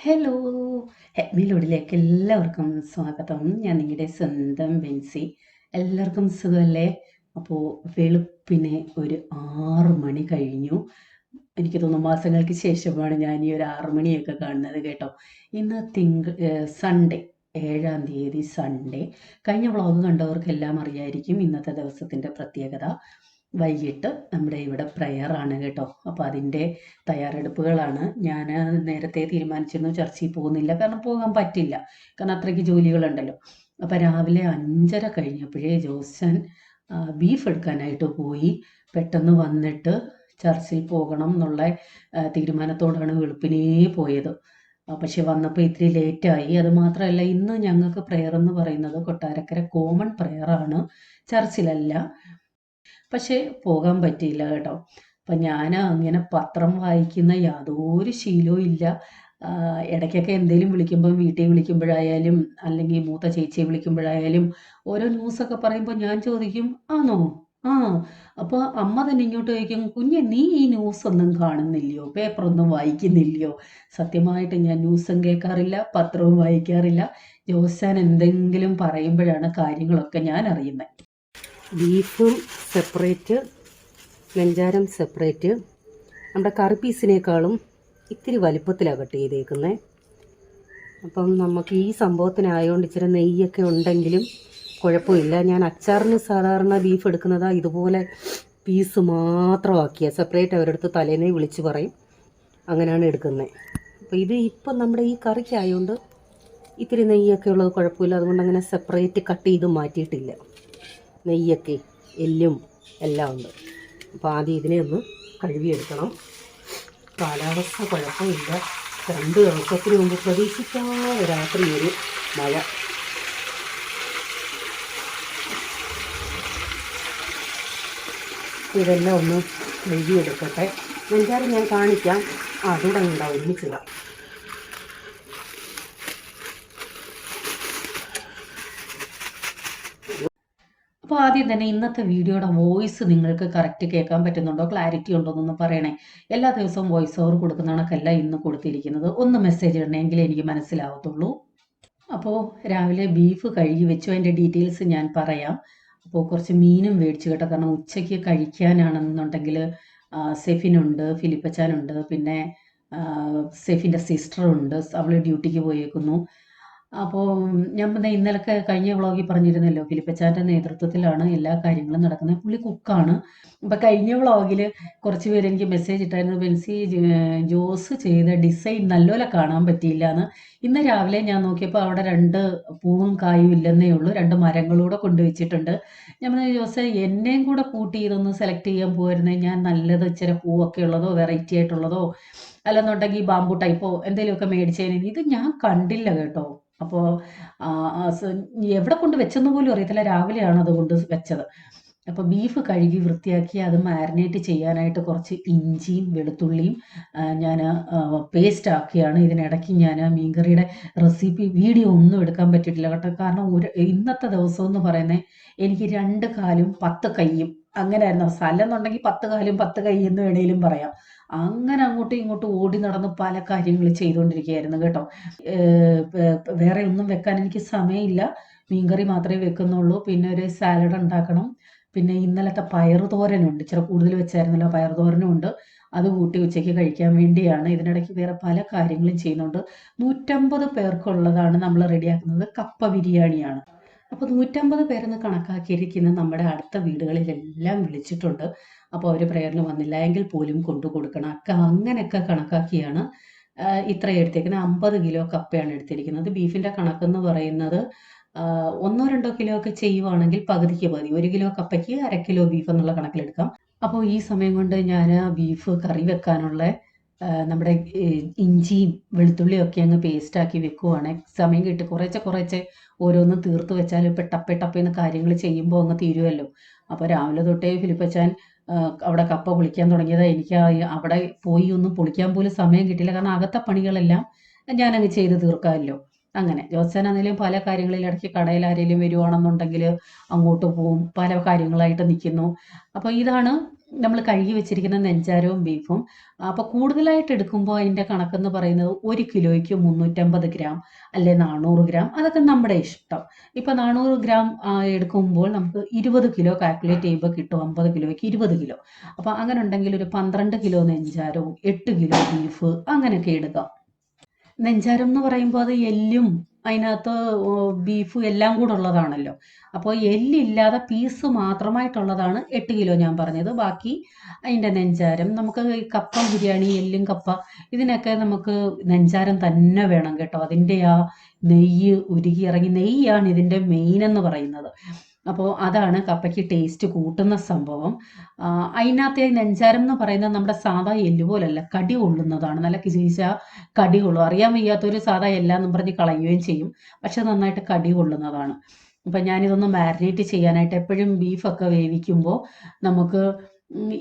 Hello! ഹെഡ്മിലോഡിലേക്ക് എല്ലാവർക്കും സ്വാഗതം. ഞാൻ നിങ്ങളുടെ സ്വന്തം ബെൻസി. എല്ലാവർക്കും സുഖമല്ലേ? അപ്പോൾ വെളുപ്പിനെ ഒരു 6 മണി കഴിഞ്ഞു. എനിക്ക് തോന്നുന്നു മാസങ്ങൾക്ക് ശേഷമാണ് ഞാൻ ഈ ഒരു 6 മണിയൊക്കെ കാണുന്നത് കേട്ടോ. ഇന്ന് സൺഡേ 7-ാം തീയതി സൺഡേ. കഴിഞ്ഞ വ്ളോഗ് കണ്ടവർക്കെല്ലാം അറിയായിരിക്കും ഇന്നത്തെ ദിവസത്തിൻ്റെ പ്രത്യേകത. വൈകിട്ട് നമ്മുടെ ഇവിടെ പ്രയറാണ് കേട്ടോ. അപ്പോൾ അതിൻ്റെ തയ്യാറെടുപ്പുകളാണ്. ഞാൻ നേരത്തെ തീരുമാനിച്ചിരുന്നു ചർച്ചിൽ പോകുന്നില്ല, കാരണം പോകാൻ പറ്റില്ല, കാരണം അത്രയ്ക്ക് ജോലികളുണ്ടല്ലോ. അപ്പോൾ രാവിലെ 5:30 കഴിഞ്ഞപ്പോഴേ ജോസൻ ബീഫ് എടുക്കാനായിട്ട് പോയി. പെട്ടെന്ന് വന്നിട്ട് ചർച്ചിൽ പോകണം എന്നുള്ള തീരുമാനത്തോടാണ് വെളുപ്പിനേ പോയത്. പക്ഷെ വന്നപ്പോൾ ഇത്തിരി ലേറ്റായി. അത് മാത്രമല്ല, ഇന്ന് ഞങ്ങൾക്ക് പ്രെയർ എന്ന് പറയുന്നത് കൊട്ടാരക്കര കോമൺ പ്രെയറാണ്, ചർച്ചിലല്ല. പക്ഷേ പോകാൻ പറ്റിയില്ല കേട്ടോ. അപ്പം ഞാൻ അങ്ങനെ പത്രം വായിക്കുന്ന യാതൊരു ശീലവും ഇല്ല. ഇടയ്ക്കൊക്കെ എന്തെങ്കിലും വിളിക്കുമ്പം, വീട്ടിൽ വിളിക്കുമ്പോഴായാലും അല്ലെങ്കിൽ മൂത്ത ചേച്ചിയെ വിളിക്കുമ്പോഴായാലും ഓരോ ന്യൂസൊക്കെ പറയുമ്പോൾ ഞാൻ ചോദിക്കും, ആണോ? ആ. അപ്പോൾ അമ്മ തന്നെ ഇങ്ങോട്ട് ചോദിക്കും, കുഞ്ഞെ നീ ഈ ന്യൂസൊന്നും കാണുന്നില്ലയോ, പേപ്പറൊന്നും വായിക്കുന്നില്ലയോ? സത്യമായിട്ട് ഞാൻ ന്യൂസും കേൾക്കാറില്ല, പത്രവും വായിക്കാറില്ല. ജോസാൻ എന്തെങ്കിലും പറയുമ്പോഴാണ് കാര്യങ്ങളൊക്കെ ഞാൻ അറിയുന്നത്. ബീഫും സെപ്പറേറ്റ്, നെഞ്ചാരം സെപ്പറേറ്റ്. നമ്മുടെ കറി പീസിനേക്കാളും ഇത്തിരി വലിപ്പത്തിലാണ് കട്ട് ചെയ്തേക്കുന്നത്. അപ്പം നമുക്ക് ഈ സംഭവത്തിനായതുകൊണ്ട് ഇച്ചിരി നെയ്യൊക്കെ ഉണ്ടെങ്കിലും കുഴപ്പമില്ല. ഞാൻ അച്ചാറിന് സാധാരണ ബീഫ് എടുക്കുന്നതാണ് ഇതുപോലെ പീസ് മാത്രമാക്കിയ, സെപ്പറേറ്റ് അവരെടുത്ത് തലേന്നേ വിളിച്ച് പറയും, അങ്ങനെയാണ് എടുക്കുന്നത്. അപ്പോൾ ഇത് ഇപ്പം നമ്മുടെ ഈ കറിക്കായതുകൊണ്ട് ഇത്തിരി നെയ്യൊക്കെ ഉള്ളത് കുഴപ്പമില്ല, അതുകൊണ്ട് അങ്ങനെ സെപ്പറേറ്റ് കട്ട് ചെയ്ത് മാറ്റിയിട്ടില്ല. നെയ്യൊക്കെ എല്ലും എല്ലാം ഉണ്ട്. അപ്പോൾ ആദ്യം ഇതിനെ ഒന്ന് കഴുകിയെടുക്കണം. കാലാവസ്ഥ കുഴപ്പമില്ല. 2 ദിവസത്തിന് മുമ്പ് പ്രതീക്ഷിക്കാതെ രാത്രി ഒരു മഴ. ഇതെല്ലാം ഒന്ന് കഴുകിയെടുക്കട്ടെ. നെഞ്ചാരം ഞാൻ കാണിക്കാം, അതുകൂടെ ഉണ്ടാവും ഒരുമിച്ചിടാം. അപ്പോൾ ആദ്യം തന്നെ ഇന്നത്തെ വീഡിയോയുടെ വോയിസ് നിങ്ങൾക്ക് കറക്റ്റ് കേൾക്കാൻ പറ്റുന്നുണ്ടോ, ക്ലാരിറ്റി ഉണ്ടോ എന്നൊന്ന് പറയണേ. എല്ലാ ദിവസവും വോയിസ് ഓവർ കൊടുക്കുന്ന കണക്കല്ല ഇന്ന് കൊടുത്തിരിക്കുന്നത്. ഒന്ന് മെസ്സേജ് ഇടണമെങ്കിൽ എനിക്ക് മനസ്സിലാവത്തുള്ളൂ. അപ്പോൾ രാവിലെ ബീഫ് കഴുകി വെച്ചു, അതിൻ്റെ ഡീറ്റെയിൽസ് ഞാൻ പറയാം. അപ്പോൾ കുറച്ച് മീനും മേടിച്ചു കേട്ടോ, കാരണം ഉച്ചയ്ക്ക് കഴിക്കാനാണെന്നുണ്ടെങ്കിൽ സെഫിനുണ്ട്, ഫിലിപ്പച്ചാനുണ്ട്, പിന്നെ സെഫിൻ്റെ സിസ്റ്ററുണ്ട്, അവൾ ഡ്യൂട്ടിക്ക് പോയേക്കുന്നു. അപ്പോൾ ഞാൻ ഇന്നലൊക്കെ കഴിഞ്ഞ വ്ളോഗിൽ പറഞ്ഞിരുന്നല്ലോ, ഫിലിപ്പച്ചാൻ്റെ നേതൃത്വത്തിലാണ് എല്ലാ കാര്യങ്ങളും നടക്കുന്നത്. പുള്ളി കുക്കാണ്. അപ്പം കഴിഞ്ഞ വ്ളോഗിൽ കുറച്ച് പേര് എനിക്ക് മെസ്സേജ് ഇട്ടായിരുന്നു, ബെൻസി ജോസ് ചെയ്ത ഡിസൈൻ നല്ലപോലെ കാണാൻ പറ്റിയില്ല എന്ന്. ഇന്ന് രാവിലെ ഞാൻ നോക്കിയപ്പോൾ അവിടെ 2 പൂവും കായും ഇല്ലെന്നേ ഉള്ളൂ, 2 മരങ്ങളൂടെ കൊണ്ടുവച്ചിട്ടുണ്ട്. ഞാൻ പറഞ്ഞു, ജോസ് എന്നെയും കൂടെ കൂട്ടി ഇതൊന്ന് സെലക്ട് ചെയ്യാൻ പോയിരുന്നേ, ഞാൻ നല്ലത് ഇച്ചിരി പൂവൊക്കെ ഉള്ളതോ വെറൈറ്റി ആയിട്ടുള്ളതോ അല്ലെന്നുണ്ടെങ്കിൽ ബാമ്പു ടൈപ്പോ എന്തെങ്കിലുമൊക്കെ മേടിച്ചതിന്. ഇത് ഞാൻ കണ്ടില്ല കേട്ടോ. അപ്പോൾ എവിടെ കൊണ്ട് വെച്ചെന്ന് പോലും അറിയത്തില്ല, രാവിലെയാണ് അത് കൊണ്ട് വെച്ചത്. അപ്പോൾ ബീഫ് കഴുകി വൃത്തിയാക്കി അത് മാരിനേറ്റ് ചെയ്യാനായിട്ട് കുറച്ച് ഇഞ്ചിയും വെളുത്തുള്ളിയും ഞാൻ പേസ്റ്റ് ആക്കിയാണ്. ഇതിനിടയ്ക്ക് ഞാൻ മീൻകറിയുടെ റെസിപ്പി വീഡിയോ ഒന്നും എടുക്കാൻ പറ്റിയിട്ടില്ല കേട്ടോ, കാരണം ഇന്നത്തെ ദിവസം എന്ന് പറയുന്നത് എനിക്ക് 2 കാലും 10 കൈയും അങ്ങനെയായിരുന്നു അവസ്ഥ. അല്ലെന്നുണ്ടെങ്കിൽ 10 കാലും 10 കൈ എന്ന് വേണേലും പറയാം. അങ്ങനെ അങ്ങോട്ടും ഇങ്ങോട്ടും ഓടി നടന്ന് പല കാര്യങ്ങൾ ചെയ്തുകൊണ്ടിരിക്കുകയായിരുന്നു കേട്ടോ. വേറെ ഒന്നും വെക്കാൻ എനിക്ക് സമയമില്ല, മീൻകറി മാത്രമേ വെക്കുന്നുള്ളൂ. പിന്നെ ഒരു സാലഡ് ഉണ്ടാക്കണം. പിന്നെ ഇന്നലത്തെ പയറുതോരനുണ്ട്, ഇച്ചിരി കൂടുതൽ വെച്ചായിരുന്നല്ലോ, പയറുതോരനും ഉണ്ട്. അത് കൂട്ടി ഉച്ചയ്ക്ക് കഴിക്കാൻ വേണ്ടിയാണ്. ഇതിനിടയ്ക്ക് വേറെ പല കാര്യങ്ങളും ചെയ്യുന്നുണ്ട്. 150 പേർക്കുള്ളതാണ് നമ്മൾ റെഡിയാക്കുന്നത്. കപ്പ ബിരിയാണിയാണ്. അപ്പോൾ 150 പേരെന്ന് കണക്കാക്കിയിരിക്കുന്ന നമ്മുടെ അടുത്ത വീടുകളിലെല്ലാം വിളിച്ചിട്ടുണ്ട്. അപ്പോൾ അവർ പ്രയറിന് വന്നില്ല എങ്കിൽ പോലും കൊണ്ടു കൊടുക്കണം. അങ്ങനെയൊക്കെ കണക്കാക്കിയാണ് ഇത്രയും എടുത്തേക്കുന്നത്. 50 കിലോ കപ്പയാണ് എടുത്തിരിക്കുന്നത്. ബീഫിൻ്റെ കണക്കെന്ന് പറയുന്നത് 1-2 കിലോ ഒക്കെ ചെയ്യുവാണെങ്കിൽ പകുതിക്ക് പകുതി, 1 കിലോ കപ്പയ്ക്ക് 1/2 കിലോ ബീഫ് എന്നുള്ള കണക്കിലെടുക്കാം. അപ്പോൾ ഈ സമയം കൊണ്ട് ഞാൻ ബീഫ് കറി വെക്കാനുള്ള നമ്മുടെ ഇഞ്ചിയും വെളുത്തുള്ളിയും ഒക്കെ അങ്ങ് പേസ്റ്റാക്കി വെക്കുവാണ്. സമയം കിട്ടി കുറേശ്ശെ ഓരോന്നും തീർത്ത് വെച്ചാൽ ഇപ്പം ടപ്പേന്ന് കാര്യങ്ങൾ ചെയ്യുമ്പോൾ അങ്ങ് തീരുമല്ലോ. അപ്പോൾ രാവിലെ തൊട്ടേ ഫിലിപ്പച്ചാൻ അവിടെ കപ്പ പൊളിക്കാൻ തുടങ്ങിയത്. എനിക്ക് അവിടെ പോയി ഒന്നും പൊളിക്കാൻ പോലും സമയം കിട്ടിയില്ല, കാരണം അകത്തെ പണികളെല്ലാം ഞാനങ്ങ് ചെയ്ത് തീർക്കാമല്ലോ. അങ്ങനെ ജോത്സനാണെങ്കിലും പല കാര്യങ്ങളിൽ ഇടയ്ക്ക് കടയിൽ ആരെങ്കിലും വരുവാണെന്നുണ്ടെങ്കിൽ അങ്ങോട്ട് പോവും, പല കാര്യങ്ങളായിട്ട് നിൽക്കുന്നു. അപ്പോൾ ഇതാണ് നമ്മൾ കഴുകി വെച്ചിരിക്കുന്ന നെഞ്ചാരവും ബീഫും. അപ്പോൾ കൂടുതലായിട്ട് എടുക്കുമ്പോൾ അതിൻ്റെ കണക്കെന്ന് പറയുന്നത് 1 കിലോയ്ക്ക് 350 ഗ്രാം അല്ലെ 400 ഗ്രാം, അതൊക്കെ നമ്മുടെ ഇഷ്ടം. ഇപ്പോൾ 400 ഗ്രാം എടുക്കുമ്പോൾ നമുക്ക് 20 കിലോ കാൽക്കുലേറ്റ് ചെയ്യുമ്പോൾ കിട്ടും 50 കിലോയ്ക്ക് 20 കിലോ. അപ്പോൾ അങ്ങനെ ഉണ്ടെങ്കിൽ ഒരു 12 കിലോ നെഞ്ചാരവും 8 കിലോ ബീഫ് അങ്ങനെയൊക്കെ എടുക്കാം. നെഞ്ചാരം എന്ന് പറയുമ്പോൾ അത് എല്ലും അതിനകത്ത് ബീഫും എല്ലാം കൂടെ ഉള്ളതാണല്ലോ. അപ്പോൾ എല്ലില്ലാതെ പീസ് മാത്രമായിട്ടുള്ളതാണ് 8 കിലോ ഞാൻ പറഞ്ഞത്. ബാക്കി അതിൻ്റെ നെഞ്ചാരം നമുക്ക് ഈ കപ്പ ബിരിയാണി, എല്ലും കപ്പ, ഇതിനൊക്കെ നമുക്ക് നെഞ്ചാരം തന്നെ വേണം കേട്ടോ. അതിൻ്റെ ആ നെയ്യ് ഉരുകി ഇറങ്ങി, നെയ്യാണ് ഇതിൻ്റെ മെയിൻ എന്ന് പറയുന്നത്. അപ്പോൾ അതാണ് കപ്പയ്ക്ക് ടേസ്റ്റ് കൂട്ടുന്ന സംഭവം. അതിനകത്തെ നെഞ്ചാരം എന്ന് പറയുന്നത് നമ്മുടെ സാധാ എല്ല് പോലല്ല, കടി കൊള്ളുന്നതാണ്. നല്ല കിശിശ കടി കൊള്ളും. അറിയാൻ വയ്യാത്തൊരു സാധാ എല്ലാന്നും പറഞ്ഞ് കളയുകയും ചെയ്യും, പക്ഷെ നന്നായിട്ട് കടി കൊള്ളുന്നതാണ്. അപ്പം ഞാനിതൊന്ന് മാരിനേറ്റ് ചെയ്യാനായിട്ട് എപ്പോഴും ബീഫൊക്കെ വേവിക്കുമ്പോൾ നമുക്ക്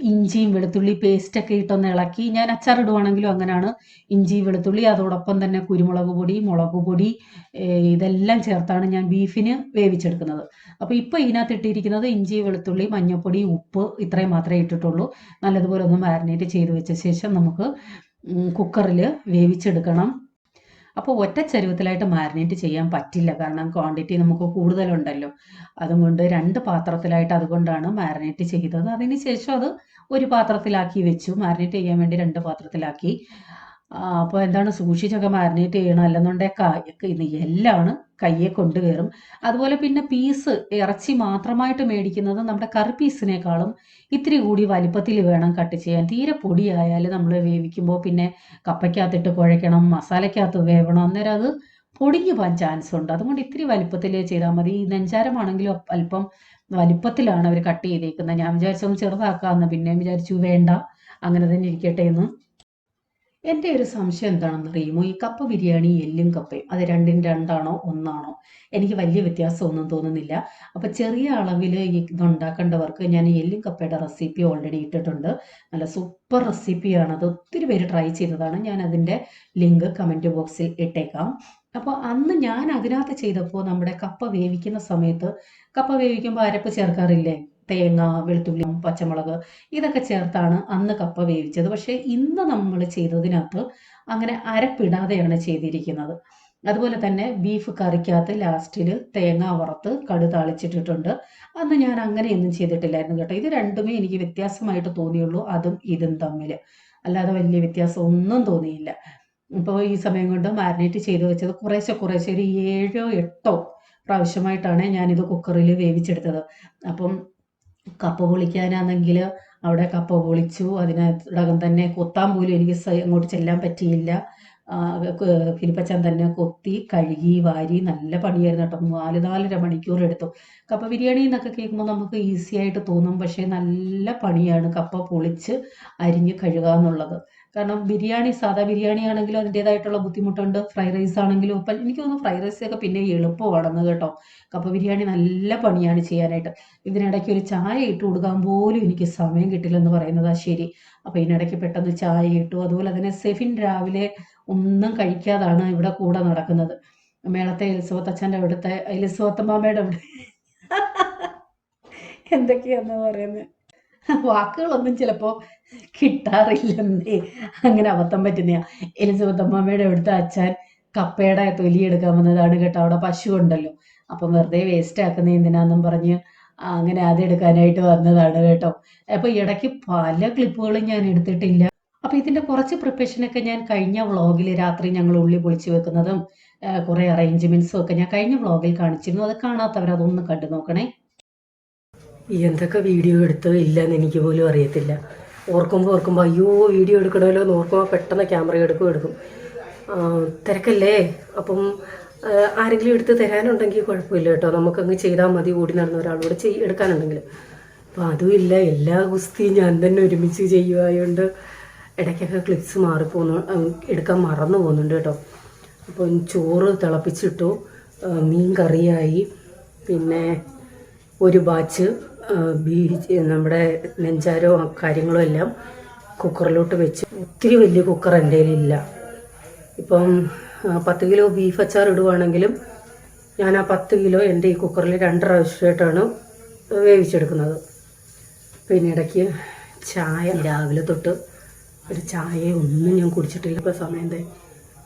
ഇഞ്ചിയും വെളുത്തുള്ളി പേസ്റ്റൊക്കെ ഇട്ടൊന്ന് ഇളക്കി, ഞാൻ അച്ചാറിടുവാണെങ്കിലും അങ്ങനെയാണ്. ഇഞ്ചി വെളുത്തുള്ളി, അതോടൊപ്പം തന്നെ കുരുമുളക് പൊടി, മുളക് പൊടി, ഇതെല്ലാം ചേർത്താണ് ഞാൻ ബീഫിന് വേവിച്ചെടുക്കുന്നത്. അപ്പോൾ ഇപ്പോൾ ഇതിനകത്ത് ഇട്ടിരിക്കുന്നത് ഇഞ്ചി, വെളുത്തുള്ളി, മഞ്ഞൾപ്പൊടി, ഉപ്പ്, ഇത്രയും മാത്രമേ ഇട്ടിട്ടുള്ളൂ. നല്ലതുപോലെ ഒന്ന് മാരിനേറ്റ് ചെയ്ത് വെച്ച ശേഷം നമുക്ക് കുക്കറിൽ വേവിച്ചെടുക്കണം. അപ്പോൾ ഒറ്റ ചരുവത്തിലായിട്ട് മാരിനേറ്റ് ചെയ്യാൻ പറ്റില്ല, കാരണം ക്വാണ്ടിറ്റി നമുക്ക് കൂടുതലുണ്ടല്ലോ. അതുകൊണ്ട് 2 പാത്രത്തിലായിട്ട് അതുകൊണ്ടാണ് മാരിനേറ്റ് ചെയ്തത്. അതിന് ശേഷം അത് ഒരു പാത്രത്തിലാക്കി വെച്ചു. മാരിനേറ്റ് ചെയ്യാൻ വേണ്ടി 2 പാത്രത്തിലാക്കി. അപ്പോൾ എന്താണ്, സൂക്ഷിച്ചൊക്കെ മാരിനേറ്റ് ചെയ്യണം, അല്ലെന്നുണ്ടെങ്കിൽ എല്ലാം കയ്യെ കൊണ്ട് കയറും. അതുപോലെ പിന്നെ പീസ് ഇറച്ചി മാത്രമായിട്ട് മേടിക്കുന്നത് നമ്മുടെ കറി പീസിനേക്കാളും ഇത്തിരി കൂടി വലിപ്പത്തിൽ വേണം കട്ട് ചെയ്യാൻ. തീരെ പൊടിയായാൽ നമ്മൾ വേവിക്കുമ്പോൾ പിന്നെ കപ്പയ്ക്കകത്തിട്ട് കുഴയ്ക്കണം, മസാലയ്ക്കകത്ത് വേവണം, അന്നേരം അത് പൊടിഞ്ഞു പോകാൻ ചാൻസ് ഉണ്ട്. അതുകൊണ്ട് ഇത്തിരി വലിപ്പത്തിൽ ചെയ്താൽ മതി. ഈ നെഞ്ചാരമാണെങ്കിലും അല്പം വലിപ്പത്തിലാണ് അവർ കട്ട് ചെയ്തേക്കുന്നത്. ഞാൻ വിചാരിച്ചൊന്ന് ചെറുതാക്കാമെന്ന്, പിന്നെയും വിചാരിച്ചു വേണ്ട, അങ്ങനെ തന്നെ ഇരിക്കട്ടെ എന്ന്. എൻ്റെ ഒരു സംശയം എന്താണെന്നറിയുമോ, ഈ കപ്പ ബിരിയാണി എല്ലും കപ്പയും അത് രണ്ടും രണ്ടാണോ ഒന്നാണോ? എനിക്ക് വലിയ വ്യത്യാസമൊന്നും തോന്നുന്നില്ല. അപ്പോൾ ചെറിയ അളവിൽ ഇതുണ്ടാക്കേണ്ടവർക്ക് ഞാൻ എല്ലും കപ്പയുടെ റെസിപ്പി ഓൾറെഡി ഇട്ടിട്ടുണ്ട്. നല്ല സൂപ്പർ റെസിപ്പിയാണ്, അത് ഒത്തിരി പേര് ട്രൈ ചെയ്തതാണ്. ഞാൻ അതിൻ്റെ ലിങ്ക് കമൻറ്റ് ബോക്സിൽ ഇട്ടേക്കാം. അപ്പോൾ അന്ന് ഞാൻ അതിനകത്ത് ചെയ്തപ്പോൾ നമ്മുടെ കപ്പ വേവിക്കുന്ന സമയത്ത്, കപ്പ വേവിക്കുമ്പോൾ അരപ്പ് ചേർക്കാറില്ലേ, തേങ്ങ, വെളുത്തുള്ളി, പച്ചമുളക്, ഇതൊക്കെ ചേർത്താണ് അന്ന് കപ്പ വേവിച്ചത്. പക്ഷേ ഇന്ന് നമ്മൾ ചെയ്തതിനകത്ത് അങ്ങനെ അരപ്പിടാതെയാണ് ചെയ്തിരിക്കുന്നത്. അതുപോലെ തന്നെ ബീഫ് കറിക്കകത്ത് ലാസ്റ്റിൽ തേങ്ങ വറുത്ത് കടു താളിച്ചിട്ടിട്ടുണ്ട്. അന്ന് ഞാൻ അങ്ങനെയൊന്നും ചെയ്തിട്ടില്ലായിരുന്നു കേട്ടോ. ഇത് രണ്ടുമേ എനിക്ക് വ്യത്യാസമായിട്ട് തോന്നിയുള്ളൂ, അതും ഇതും തമ്മിൽ. അല്ലാതെ വലിയ വ്യത്യാസം ഒന്നും തോന്നിയില്ല. ഇപ്പോൾ ഈ സമയം കൊണ്ട് മാരിനേറ്റ് ചെയ്ത് വെച്ചത് കുറേശ്ശെ കുറേശ്ശെ ഒരു 7 8 പ്രാവശ്യമായിട്ടാണ് ഞാനിത് കുക്കറിൽ വേവിച്ചെടുത്തത്. അപ്പം കപ്പ പൊളിക്കാനാണെങ്കിൽ അവിടെ കപ്പ പൊളിച്ചു, അതിനകം തന്നെ കൊത്താൻ പോലും എനിക്ക് അങ്ങോട്ട് ചെല്ലാൻ പറ്റിയില്ല. ഫിലിപ്പച്ചൻ തന്നെ കൊത്തി കഴുകി വാരി, നല്ല പണിയായിരുന്നു കേട്ടോ. 4-4.5 മണിക്കൂർ എടുത്തു. കപ്പ ബിരിയാണി എന്നൊക്കെ കേൾക്കുമ്പോൾ നമുക്ക് ഈസി ആയിട്ട് തോന്നും, പക്ഷേ നല്ല പണിയാണ് കപ്പ പൊളിച്ച് അരിഞ്ഞ് കഴുകുക എന്നുള്ളത്. കാരണം ബിരിയാണി, സാധാ ബിരിയാണി ആണെങ്കിലും അതിൻ്റെതായിട്ടുള്ള ബുദ്ധിമുട്ടുണ്ട്. ഫ്രൈഡ് റൈസ് ആണെങ്കിലും ഇപ്പം എനിക്ക് തോന്നുന്നു ഫ്രൈഡ് റൈസൊക്കെ പിന്നെ എളുപ്പമാണെന്ന് കേട്ടോ. കപ്പ ബിരിയാണി നല്ല പണിയാണ് ചെയ്യാനായിട്ട്. ഇതിനിടയ്ക്ക് ഒരു ചായ ഇട്ട് കൊടുക്കാൻ പോലും എനിക്ക് സമയം കിട്ടില്ലെന്ന് പറയുന്നതാ ശരി. അപ്പോൾ ഇതിനിടയ്ക്ക് പെട്ടെന്ന് ചായ ഇട്ടു. അതുപോലെ തന്നെ സെഫിൻ രാവിലെ ഒന്നും കഴിക്കാതാണ് ഇവിടെ കൂടെ നടക്കുന്നത്. മേളത്തെ എലിസബത്ത് അച്ഛൻ്റെ അവിടുത്തെ എലിസബത്ത് അമ്മാമ്മയുടെ അവിടെ എന്തൊക്കെയാന്ന് പറയുന്നത്, വാക്കുകളൊന്നും ചിലപ്പോൾ കിട്ടാറില്ലെന്നേ, അങ്ങനെ അബദ്ധം പറ്റുന്നയാ. എലിസബത്ത് അമ്മാമ്മയുടെ അവിടുത്തെ അച്ഛൻ കപ്പയുടെ തൊലി എടുക്കാൻ വന്നതാണ് കേട്ടോ. അവിടെ പശു ഉണ്ടല്ലോ, അപ്പം വെറുതെ വേസ്റ്റ് ആക്കുന്ന എന്തിനാന്നും പറഞ്ഞ് അങ്ങനെ അതെടുക്കാനായിട്ട് വന്നതാണ് കേട്ടോ. അപ്പോൾ ഇടയ്ക്ക് പല ക്ലിപ്പുകളും ഞാൻ എടുത്തിട്ടില്ല. അപ്പോൾ ഇതിൻ്റെ കുറച്ച് പ്രിപ്പറേഷനൊക്കെ ഞാൻ കഴിഞ്ഞ വ്ളോഗിൽ രാത്രി ഞങ്ങൾ ഉള്ളി പൊളിച്ച് വെക്കുന്നതും കുറേ അറേഞ്ച്മെൻറ്റ്സും ഒക്കെ ഞാൻ കഴിഞ്ഞ വ്ളോഗിൽ കാണിച്ചിരുന്നു. അത് കാണാത്തവർ അതൊന്ന് കണ്ടു നോക്കണേ. എന്തൊക്കെ വീഡിയോ എടുത്തോ ഇല്ലെന്ന് എനിക്ക് പോലും അറിയത്തില്ല. ഓർക്കുമ്പോൾ അയ്യോ വീഡിയോ എടുക്കണമല്ലോ എന്ന് ഓർക്കുമ്പോൾ പെട്ടെന്ന് ക്യാമറ എടുക്കും. തിരക്കല്ലേ, അപ്പം ആരെങ്കിലും എടുത്ത് തരാനുണ്ടെങ്കിൽ കുഴപ്പമില്ല കേട്ടോ, നമുക്കങ്ങ് ചെയ്താൽ മതി. ഓടി നടന്ന ഒരാളോട് എടുക്കാനുണ്ടെങ്കിൽ. അപ്പോൾ അതുമില്ല, എല്ലാ ഗുസ്തിയും ഞാൻ തന്നെ ഒരുമിച്ച് ചെയ്യുമായതുകൊണ്ട് ഇടയ്ക്കൊക്കെ ക്ലിപ്സ് എടുക്കാൻ മറന്നു പോകുന്നുണ്ട് കേട്ടോ. അപ്പം ചോറ് തിളപ്പിച്ചിട്ടു, മീൻ കറിയായി, പിന്നെ ഒരു ബാച്ച് നമ്മുടെ നെഞ്ചാരോ കാര്യങ്ങളും എല്ലാം കുക്കറിലോട്ട് വെച്ച്. ഒത്തിരി വലിയ കുക്കർ എൻ്റെ കയ്യിലില്ല. ഇപ്പം 10 കിലോ ബീഫ് അച്ചാർ ഇടുവാണെങ്കിലും ഞാൻ ആ 10 കിലോ എൻ്റെ ഈ കുക്കറിൽ 2 പ്രാവശ്യമായിട്ടാണ് വേവിച്ചെടുക്കുന്നത്. പിന്നെ ഇടയ്ക്ക് ചായ രാവിലെ തൊട്ട് ഒരു ചായ ഒന്നും ഞാൻ കുടിച്ചിട്ടില്ല. ഇപ്പോൾ സമയം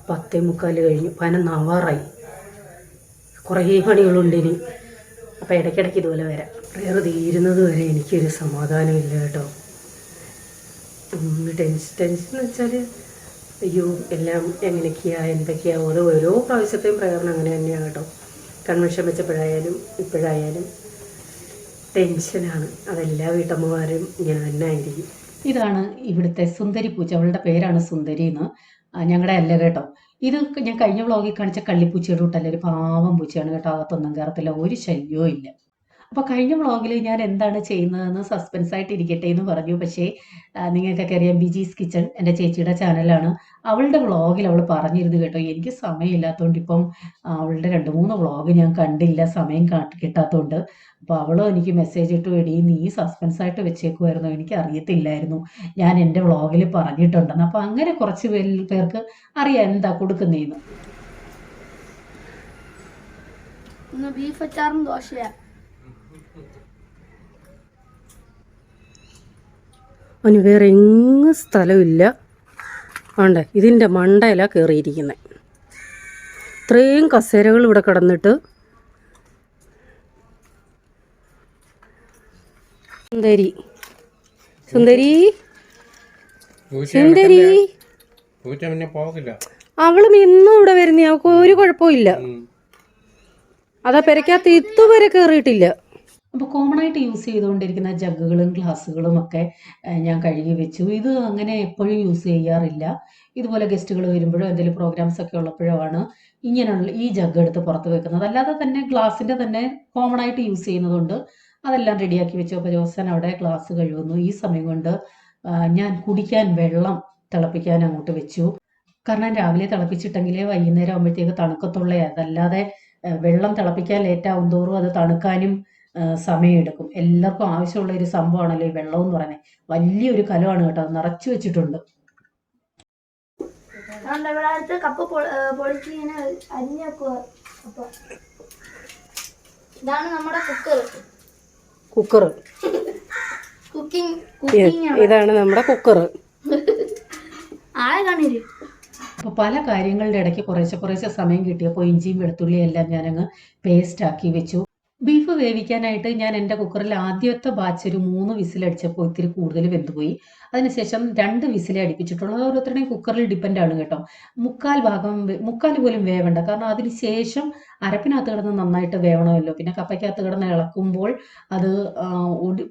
10:45 കഴിഞ്ഞു. 11:06 കുറേ പണികളുണ്ട് ഇനി. അപ്പോൾ ഇടയ്ക്കിടയ്ക്ക് ഇതുപോലെ വരാം. വേറെ തീരുന്നത് വരെ എനിക്കൊരു സമാധാനമില്ല കേട്ടോ. ടെൻഷൻ എന്ന് വെച്ചാൽ അയ്യോ എല്ലാം എങ്ങനെയൊക്കെയാണ് എന്തൊക്കെയാണ് ഓരോ പ്രാവശ്യത്തെയും പ്രകടനം അങ്ങനെ തന്നെയാണ് കേട്ടോ. കൺവെൻഷൻ വെച്ചപ്പോഴായാലും ഇപ്പോഴായാലും ടെൻഷനാണ്. അതെല്ലാ വീട്ടമ്മമാരും ഇങ്ങനെ തന്നെ ആയിരിക്കും. ഇതാണ് ഇവിടുത്തെ സുന്ദരി പൂച്ച. അവളുടെ പേരാണ് സുന്ദരി എന്ന്. ഞങ്ങളുടെ അല്ല കേട്ടോ. ഇത് ഞാൻ കഴിഞ്ഞ വ്ളോഗിൽ കാണിച്ച കള്ളിപ്പൂച്ചയുടെ കൂട്ടല്ല, ഒരു പാവം പൂച്ചയാണ് കേട്ടോ. അകത്തൊന്നും കയറത്തില്ല, ഒരു ശല്യവും ഇല്ല. അപ്പോൾ കഴിഞ്ഞ വ്ളോഗിൽ ഞാൻ എന്താണ് ചെയ്യുന്നതെന്ന് സസ്പെൻസ് ആയിട്ട് ഇരിക്കട്ടെ എന്ന് പറഞ്ഞു. പക്ഷേ നിങ്ങൾക്കൊക്കെ അറിയാം, ബിജീസ് കിച്ചൺ എൻ്റെ ചേച്ചിയുടെ ചാനലാണ്. അവളുടെ വ്ളോഗിൽ അവൾ പറഞ്ഞിരുന്നു കേട്ടോ. എനിക്ക് സമയമില്ലാത്തതുകൊണ്ട് ഇപ്പം അവളുടെ 2-3 വ്ളോഗ് ഞാൻ കണ്ടില്ല, സമയം കിട്ടാത്തതുകൊണ്ട്. അപ്പോൾ അവൾ എനിക്ക് മെസ്സേജ് ഇട്ട് വേടി, നീ സസ്പെൻസ് ആയിട്ട് വെച്ചേക്കുമായിരുന്നു, എനിക്ക് അറിയത്തില്ലായിരുന്നു, ഞാൻ എൻ്റെ വ്ളോഗിൽ പറഞ്ഞിട്ടുണ്ടെന്ന്. അപ്പോൾ അങ്ങനെ കുറച്ച് പേർക്ക് അറിയാം എന്താ കൊടുക്കുന്നതെന്ന്. ബീഫ് അച്ചാറും ദോശയാ. അവന് വേറെ എങ്ങും സ്ഥലമില്ല. ആണ്ടെ ഇതിൻ്റെ മണ്ടയിലാണ് കയറിയിരിക്കുന്നത്. ഇത്രയും കസേരകൾ ഇവിടെ കിടന്നിട്ട്. സുന്ദരി സുന്ദരി സുന്ദരി അവളും ഇന്നും ഇവിടെ വരുന്ന, അവൾക്ക് ഒരു കുഴപ്പമില്ല. അതാ പെരക്കകത്ത് ഇതുവരെ കയറിയിട്ടില്ല. അപ്പോൾ കോമൺ ആയിട്ട് യൂസ് ചെയ്തുകൊണ്ടിരിക്കുന്ന ജഗ്ഗുകളും ഗ്ലാസ്സുകളും ഒക്കെ ഞാൻ കഴുകി വെച്ചു. ഇത് അങ്ങനെ എപ്പോഴും യൂസ് ചെയ്യാറില്ല. ഇതുപോലെ ഗസ്റ്റുകൾ വരുമ്പോഴോ എന്തെങ്കിലും പ്രോഗ്രാംസ് ഒക്കെ ഉള്ളപ്പോഴോ ആണ് ഇങ്ങനെയുള്ള ഈ ജഗ്ഗ് എടുത്ത് പുറത്ത് വെക്കുന്നത്. അല്ലാതെ തന്നെ ഗ്ലാസിൻ്റെ തന്നെ കോമൺ ആയിട്ട് യൂസ് ചെയ്യുന്നതുകൊണ്ട് അതെല്ലാം റെഡിയാക്കി വെച്ചു. അപ്പോൾ ജോസൻ അവിടെ ഗ്ലാസ് കഴുകുന്നു. ഈ സമയം കൊണ്ട് ഞാൻ കുടിക്കാൻ വെള്ളം തിളപ്പിക്കാൻ അങ്ങോട്ട് വെച്ചു. കാരണം രാവിലെ തിളപ്പിച്ചിട്ടെങ്കിലേ വൈകുന്നേരം ആകുമ്പോഴത്തേക്ക് തണുക്കത്തുള്ളേ. അതല്ലാതെ വെള്ളം തിളപ്പിക്കാൻ ലേറ്റാവും തോറും അത് തണുക്കാനും സമയമെടുക്കും. എല്ലാവർക്കും ആവശ്യമുള്ള ഒരു സംഭവമാണല്ലോ ഈ വെള്ളം എന്ന് പറയുന്നത്. വലിയൊരു കലമാണ് കേട്ടോ, അത് നിറച്ചു വെച്ചിട്ടുണ്ട്. ഇതാണ് നമ്മുടെ കുക്കർ. ഇതാണ് നമ്മുടെ കുക്കർ. ആളെ കാണില്ലേ. അപ്പോൾ പല കാര്യങ്ങളുടെ ഇടയ്ക്ക് കുറേശ്ശെ സമയം കിട്ടിയപ്പോൾ ഇഞ്ചിയും വെളുത്തുള്ളിയും എല്ലാം ഞാനങ്ങ് പേസ്റ്റാക്കി വെച്ചു. ബീഫ് വേവിക്കാനായിട്ട് ഞാൻ എൻ്റെ കുക്കറിൽ ആദ്യത്തെ ബാച്ച് ഒരു 3 വിസിലടിച്ചപ്പോൾ ഇത്തിരി കൂടുതൽ വെന്തുപോയി. അതിനുശേഷം 2 വിസിലേ അടുപ്പിച്ചിട്ടുള്ളൂ. ഓരോരുത്തരുടെയും കുക്കറിൽ ഡിപ്പെൻഡാണ് കേട്ടോ. മുക്കാൽ പോലും വേവണ്ട. കാരണം അതിന് ശേഷം അരപ്പിനകത്ത് കിടന്ന് നന്നായിട്ട് വേവണമല്ലോ. പിന്നെ കപ്പയ്ക്കകത്ത് കിടന്ന് ഇളക്കുമ്പോൾ അത്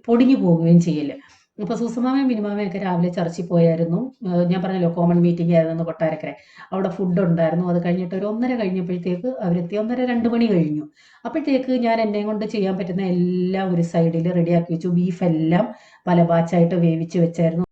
പൊടിഞ്ഞു പോവുകയും ചെയ്യല്ലേ. അപ്പോൾ സൂസമാമയും മിനിമാമയൊക്കെ രാവിലെ ചർച്ചിൽ പോയായിരുന്നു. ഞാൻ പറഞ്ഞല്ലോ കോമൺ മീറ്റിംഗ് ആയിരുന്നു കൊട്ടാരക്കര. അവിടെ ഫുഡ് ഉണ്ടായിരുന്നു. അത് കഴിഞ്ഞിട്ട് ഒരു 1:30 കഴിഞ്ഞപ്പോഴത്തേക്ക് അവരെത്തി. 1:30-2 മണി കഴിഞ്ഞു. അപ്പോഴത്തേക്ക് ഞാൻ എന്നെ കൊണ്ട് ചെയ്യാൻ പറ്റുന്ന എല്ലാം ഒരു സൈഡിൽ റെഡിയാക്കി വെച്ചു. ബീഫെല്ലാം പല ബാച്ചായിട്ട് വേവിച്ച് വെച്ചായിരുന്നു.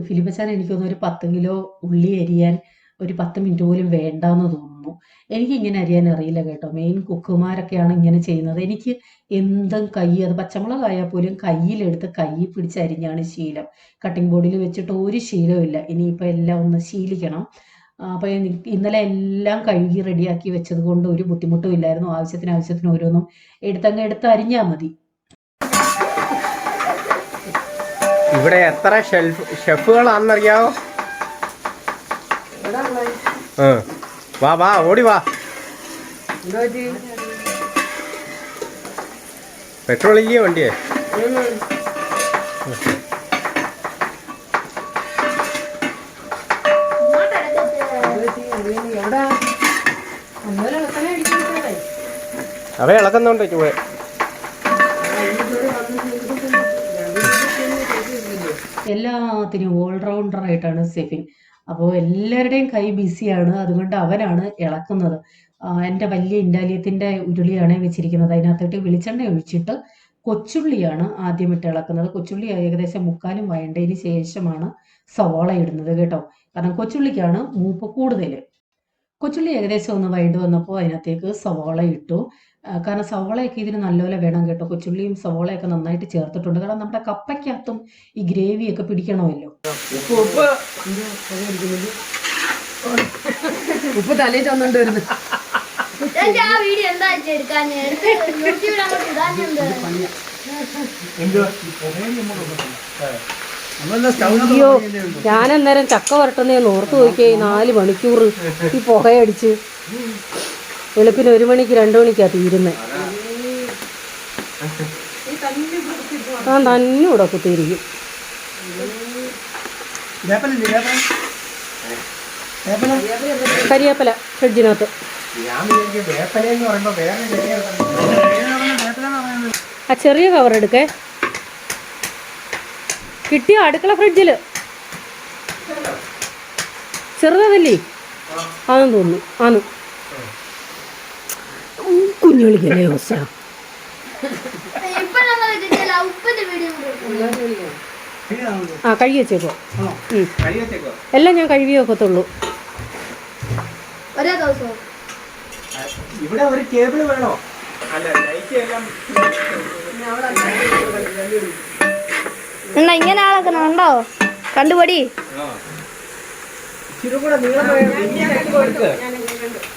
ഫിലിപ്പച്ചാൻ എനിക്കൊന്ന് ഒരു 10 കിലോ ഉള്ളി അരിയാൻ ഒരു 10 മിനിറ്റ് പോലും വേണ്ടാന്ന് തോന്നുന്നു. എനിക്കിങ്ങനെ അരിയാൻ അറിയില്ല കേട്ടോ. മെയിൻ കുക്കുമാരൊക്കെയാണ് ഇങ്ങനെ ചെയ്യുന്നത്. എനിക്ക് എന്തും അത് പച്ചമുളകായാൽ പോലും കയ്യിലെടുത്ത് പിടിച്ച് അരിഞ്ഞാണ് ശീലം. കട്ടിംഗ് ബോർഡിൽ വെച്ചിട്ട് ഒരു ശീലമില്ല. ഇനിയിപ്പോൾ എല്ലാം ഒന്ന് ശീലിക്കണം. അപ്പോൾ ഇന്നലെ എല്ലാം കഴുകി റെഡിയാക്കി വെച്ചത് കൊണ്ട് ഒരു ബുദ്ധിമുട്ടും ഇല്ലായിരുന്നു. ആവശ്യത്തിന് ഓരോന്നും എടുത്ത് അരിഞ്ഞാൽ മതി. ഇവിടെ എത്ര ഷെഫുകളാണെന്നറിയാവോ? വാ ഓടി വാ. പെട്രോൾ ഇല്ലേ വണ്ടിയെ? അവ ഇളക്കുന്നുണ്ട് ചൂട്. എല്ലാത്തിനും ഓൾറൗണ്ടറായിട്ടാണ് സെഫിൻ. അപ്പോൾ എല്ലാവരുടെയും കൈ ബിസിയാണ്. അതുകൊണ്ട് അവനാണ് ഇളക്കുന്നത്. എൻ്റെ വലിയ ഇൻഡാലിയത്തിൻ്റെ ഉരുളിയാണ് വെച്ചിരിക്കുന്നത്. അതിനകത്തോട്ട് വെളിച്ചെണ്ണ ഒഴിച്ചിട്ട് കൊച്ചുള്ളിയാണ് ആദ്യം ഇട്ട് ഇളക്കുന്നത്. കൊച്ചുള്ളി ഏകദേശം 3/4 വഴണ്ടതിന് ശേഷമാണ് സവാള ഇടുന്നത് കേട്ടോ. കാരണം കൊച്ചുള്ളിക്കാണ് മൂപ്പ് കൂടുതൽ. കൊച്ചുള്ളി ഏകദേശം ഒന്ന് വൈകിട്ട് വന്നപ്പോൾ അതിനകത്തേക്ക് സവോള ഇട്ടു. കാരണം സവോളയൊക്കെ ഇതിന് നല്ലപോലെ വേണം കേട്ടോ. കൊച്ചുള്ളിയും സവോളയൊക്കെ നന്നായിട്ട് ചേർത്തിട്ടുണ്ട്. കാരണം നമ്മുടെ കപ്പയ്ക്കകത്തും ഈ ഗ്രേവിയൊക്കെ പിടിക്കണമല്ലോ. ഉപ്പ് തലയിൽ ചൊന്നുകൊണ്ട് വരുന്നു. ആ വീഡിയോ എന്താ എടുക്കാൻ യൂട്യൂബിൽ അങ്ങോട്ട് ഇടാനുണ്ട്. അയ്യോ, ഞാൻ അന്നേരം ചക്ക വരട്ടുന്നേന്ന് ഓർത്ത് നോക്കിയേ. 4 മണിക്കൂർ ഈ പുകയടിച്ച് വെളുപ്പിന് 1 മണിക്ക് 2 മണിക്കാ തീരുന്നേ. ആ തന്നെ ഇവിടെ കുത്തിയിരിക്കും. കരിവേപ്പില ഫ്രിഡ്ജിനകത്ത്. ആ ചെറിയ കവർ എടുക്കേ. കിട്ടിയോ അടുക്കള ഫ്രിഡ്ജിൽ? ചെറുതല്ലേ? ആണെന്ന് തോന്നുന്നു. ആന്ന് കുഞ്ഞു വിളിക്കല്ലേ അവസ്ഥ. ആ കഴുകി വെച്ചേക്കോ. എല്ലാം ഞാൻ കഴുകി വെക്കത്തുള്ളൂ. ഒരേ ദിവസം ഇവിടെ ഒരു ടേബിൾ വേണോ? എന്നാ ഇങ്ങനെ ആളൊക്കെ ഉണ്ടോ? കണ്ടുപടി.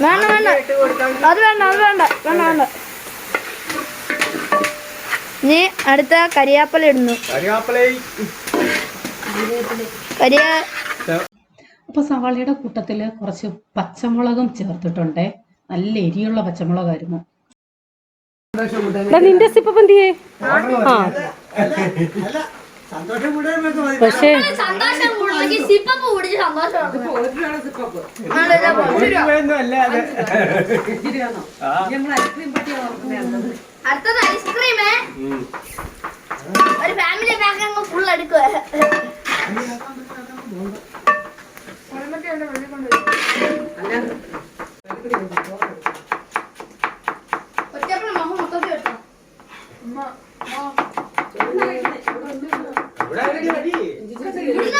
വേണ്ട വേണ്ട അത് വേണ്ട അത് വേണ്ട വേണ്ട വേണ്ട. ഇനി അടുത്ത കരിയാപ്പല ഇടുന്നു. അപ്പോൾ സവാളയുടെ കൂട്ടത്തിൽ കുറച്ച് പച്ചമുളകും ചേർത്തിട്ടുണ്ട്. നല്ല എരിയുള്ള പച്ചമുളകായിരുന്നു. നിന്റെ സിപ്പം എന്തിയേ? ആ പക്ഷേ അടുത്തത് ഐസ്ക്രീമേ. ഒരു ഫാമിലി പാക്ക് അങ്ങ് ഫുൾ എടുക്കുക. ഒറ്റപ്പഴം മമ്മ മൊത്തത്തിൽ എടുത്തോ.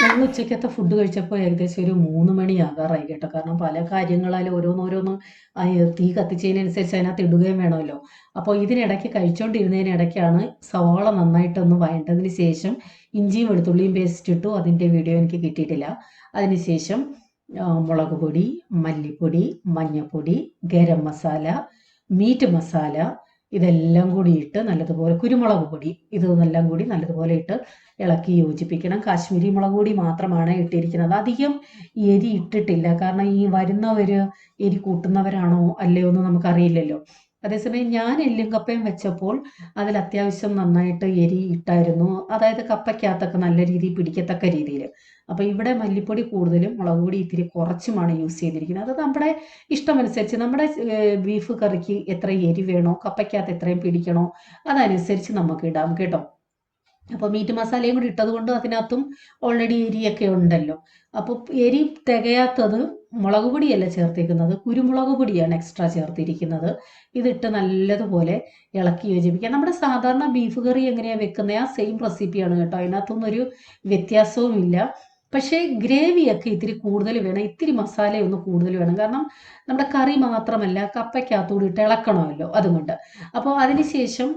ഞങ്ങൾ ഉച്ചയ്ക്കത്തെ ഫുഡ് കഴിച്ചപ്പോൾ ഏകദേശം ഒരു 3 മണിയാകാറായി കേട്ടോ. കാരണം പല കാര്യങ്ങളാലും ഓരോന്നോരോന്ന് തീ കത്തിച്ചതിനനുസരിച്ച് അതിനകത്ത് ഇടുകയും വേണമല്ലോ. അപ്പോൾ ഇതിനിടയ്ക്ക് കഴിച്ചുകൊണ്ടിരുന്നതിനിടയ്ക്കാണ് സവാള നന്നായിട്ടൊന്ന് വഴണ്ടതിന് ശേഷം ഇഞ്ചിയും വെളുത്തുള്ളിയും പേസ്റ്റ് ഇട്ടു. അതിൻ്റെ വീഡിയോ എനിക്ക് കിട്ടിയിട്ടില്ല. അതിനുശേഷം മുളക് പൊടി, മല്ലിപ്പൊടി, മഞ്ഞൾപ്പൊടി, ഗരം മസാല, മീറ്റ് മസാല ഇതെല്ലാം കൂടി ഇട്ട് നല്ലതുപോലെ, കുരുമുളക് പൊടി ഇതെല്ലാം കൂടി നല്ലതുപോലെ ഇട്ട് ഇളക്കി യോജിപ്പിക്കണം. കാശ്മീരി മുളക് പൊടി മാത്രമാണ് ഇട്ടിരിക്കുന്നത്. അധികം എരി ഇട്ടിട്ടില്ല. കാരണം ഈ വരുന്നവർ എരി കൂട്ടുന്നവരാണോ അല്ലയോ എന്ന് നമുക്കറിയില്ലല്ലോ. അതേസമയം ഞാൻ എല്ലും കപ്പയും വെച്ചപ്പോൾ അതിൽ അത്യാവശ്യം നന്നായിട്ട് എരി ഇട്ടായിരുന്നു. അതായത് കപ്പയ്ക്കകത്തൊക്കെ നല്ല രീതിയിൽ പിടിക്കത്തക്ക രീതിയിൽ. അപ്പോൾ ഇവിടെ മല്ലിപ്പൊടി കൂടുതലും മുളക് പൊടി ഇത്തിരി കുറച്ചുമാണ് യൂസ് ചെയ്തിരിക്കുന്നത്. അത് നമ്മുടെ ഇഷ്ടമനുസരിച്ച് നമ്മുടെ ബീഫ് കറിക്ക് എത്ര എരി വേണോ, കപ്പയ്ക്കകത്ത് എത്രയും പിടിക്കണോ അതനുസരിച്ച് നമുക്ക് ഇടാം കേട്ടോ. അപ്പോൾ മീറ്റ് മസാലയും കൂടി ഇട്ടത് കൊണ്ട് അതിനകത്തും ഓൾറെഡി എരിയൊക്കെ ഉണ്ടല്ലോ. അപ്പോൾ എരി തികയാത്തത് മുളക് പൊടിയല്ല ചേർത്തിരിക്കുന്നത്, കുരുമുളക് പൊടിയാണ് എക്സ്ട്രാ ചേർത്തിരിക്കുന്നത്. ഇതിട്ട് നല്ലതുപോലെ ഇളക്കി യോജിപ്പിക്കുക. നമ്മുടെ സാധാരണ ബീഫ് കറി എങ്ങനെയാണ് വെക്കുന്നത് ആ സെയിം റെസിപ്പിയാണ് കേട്ടോ. അതിനകത്തൊന്നൊരു വ്യത്യാസവും ഇല്ല. പക്ഷേ ഗ്രേവിയൊക്കെ ഇത്തിരി കൂടുതൽ വേണം, ഇത്തിരി മസാലയൊന്ന് കൂടുതൽ വേണം. കാരണം നമ്മുടെ കറി മാത്രമല്ല കപ്പയ്ക്കകത്തുകൂടി ഇട്ട് ഇളക്കണമല്ലോ, അതുകൊണ്ട്. അപ്പോൾ അതിനുശേഷം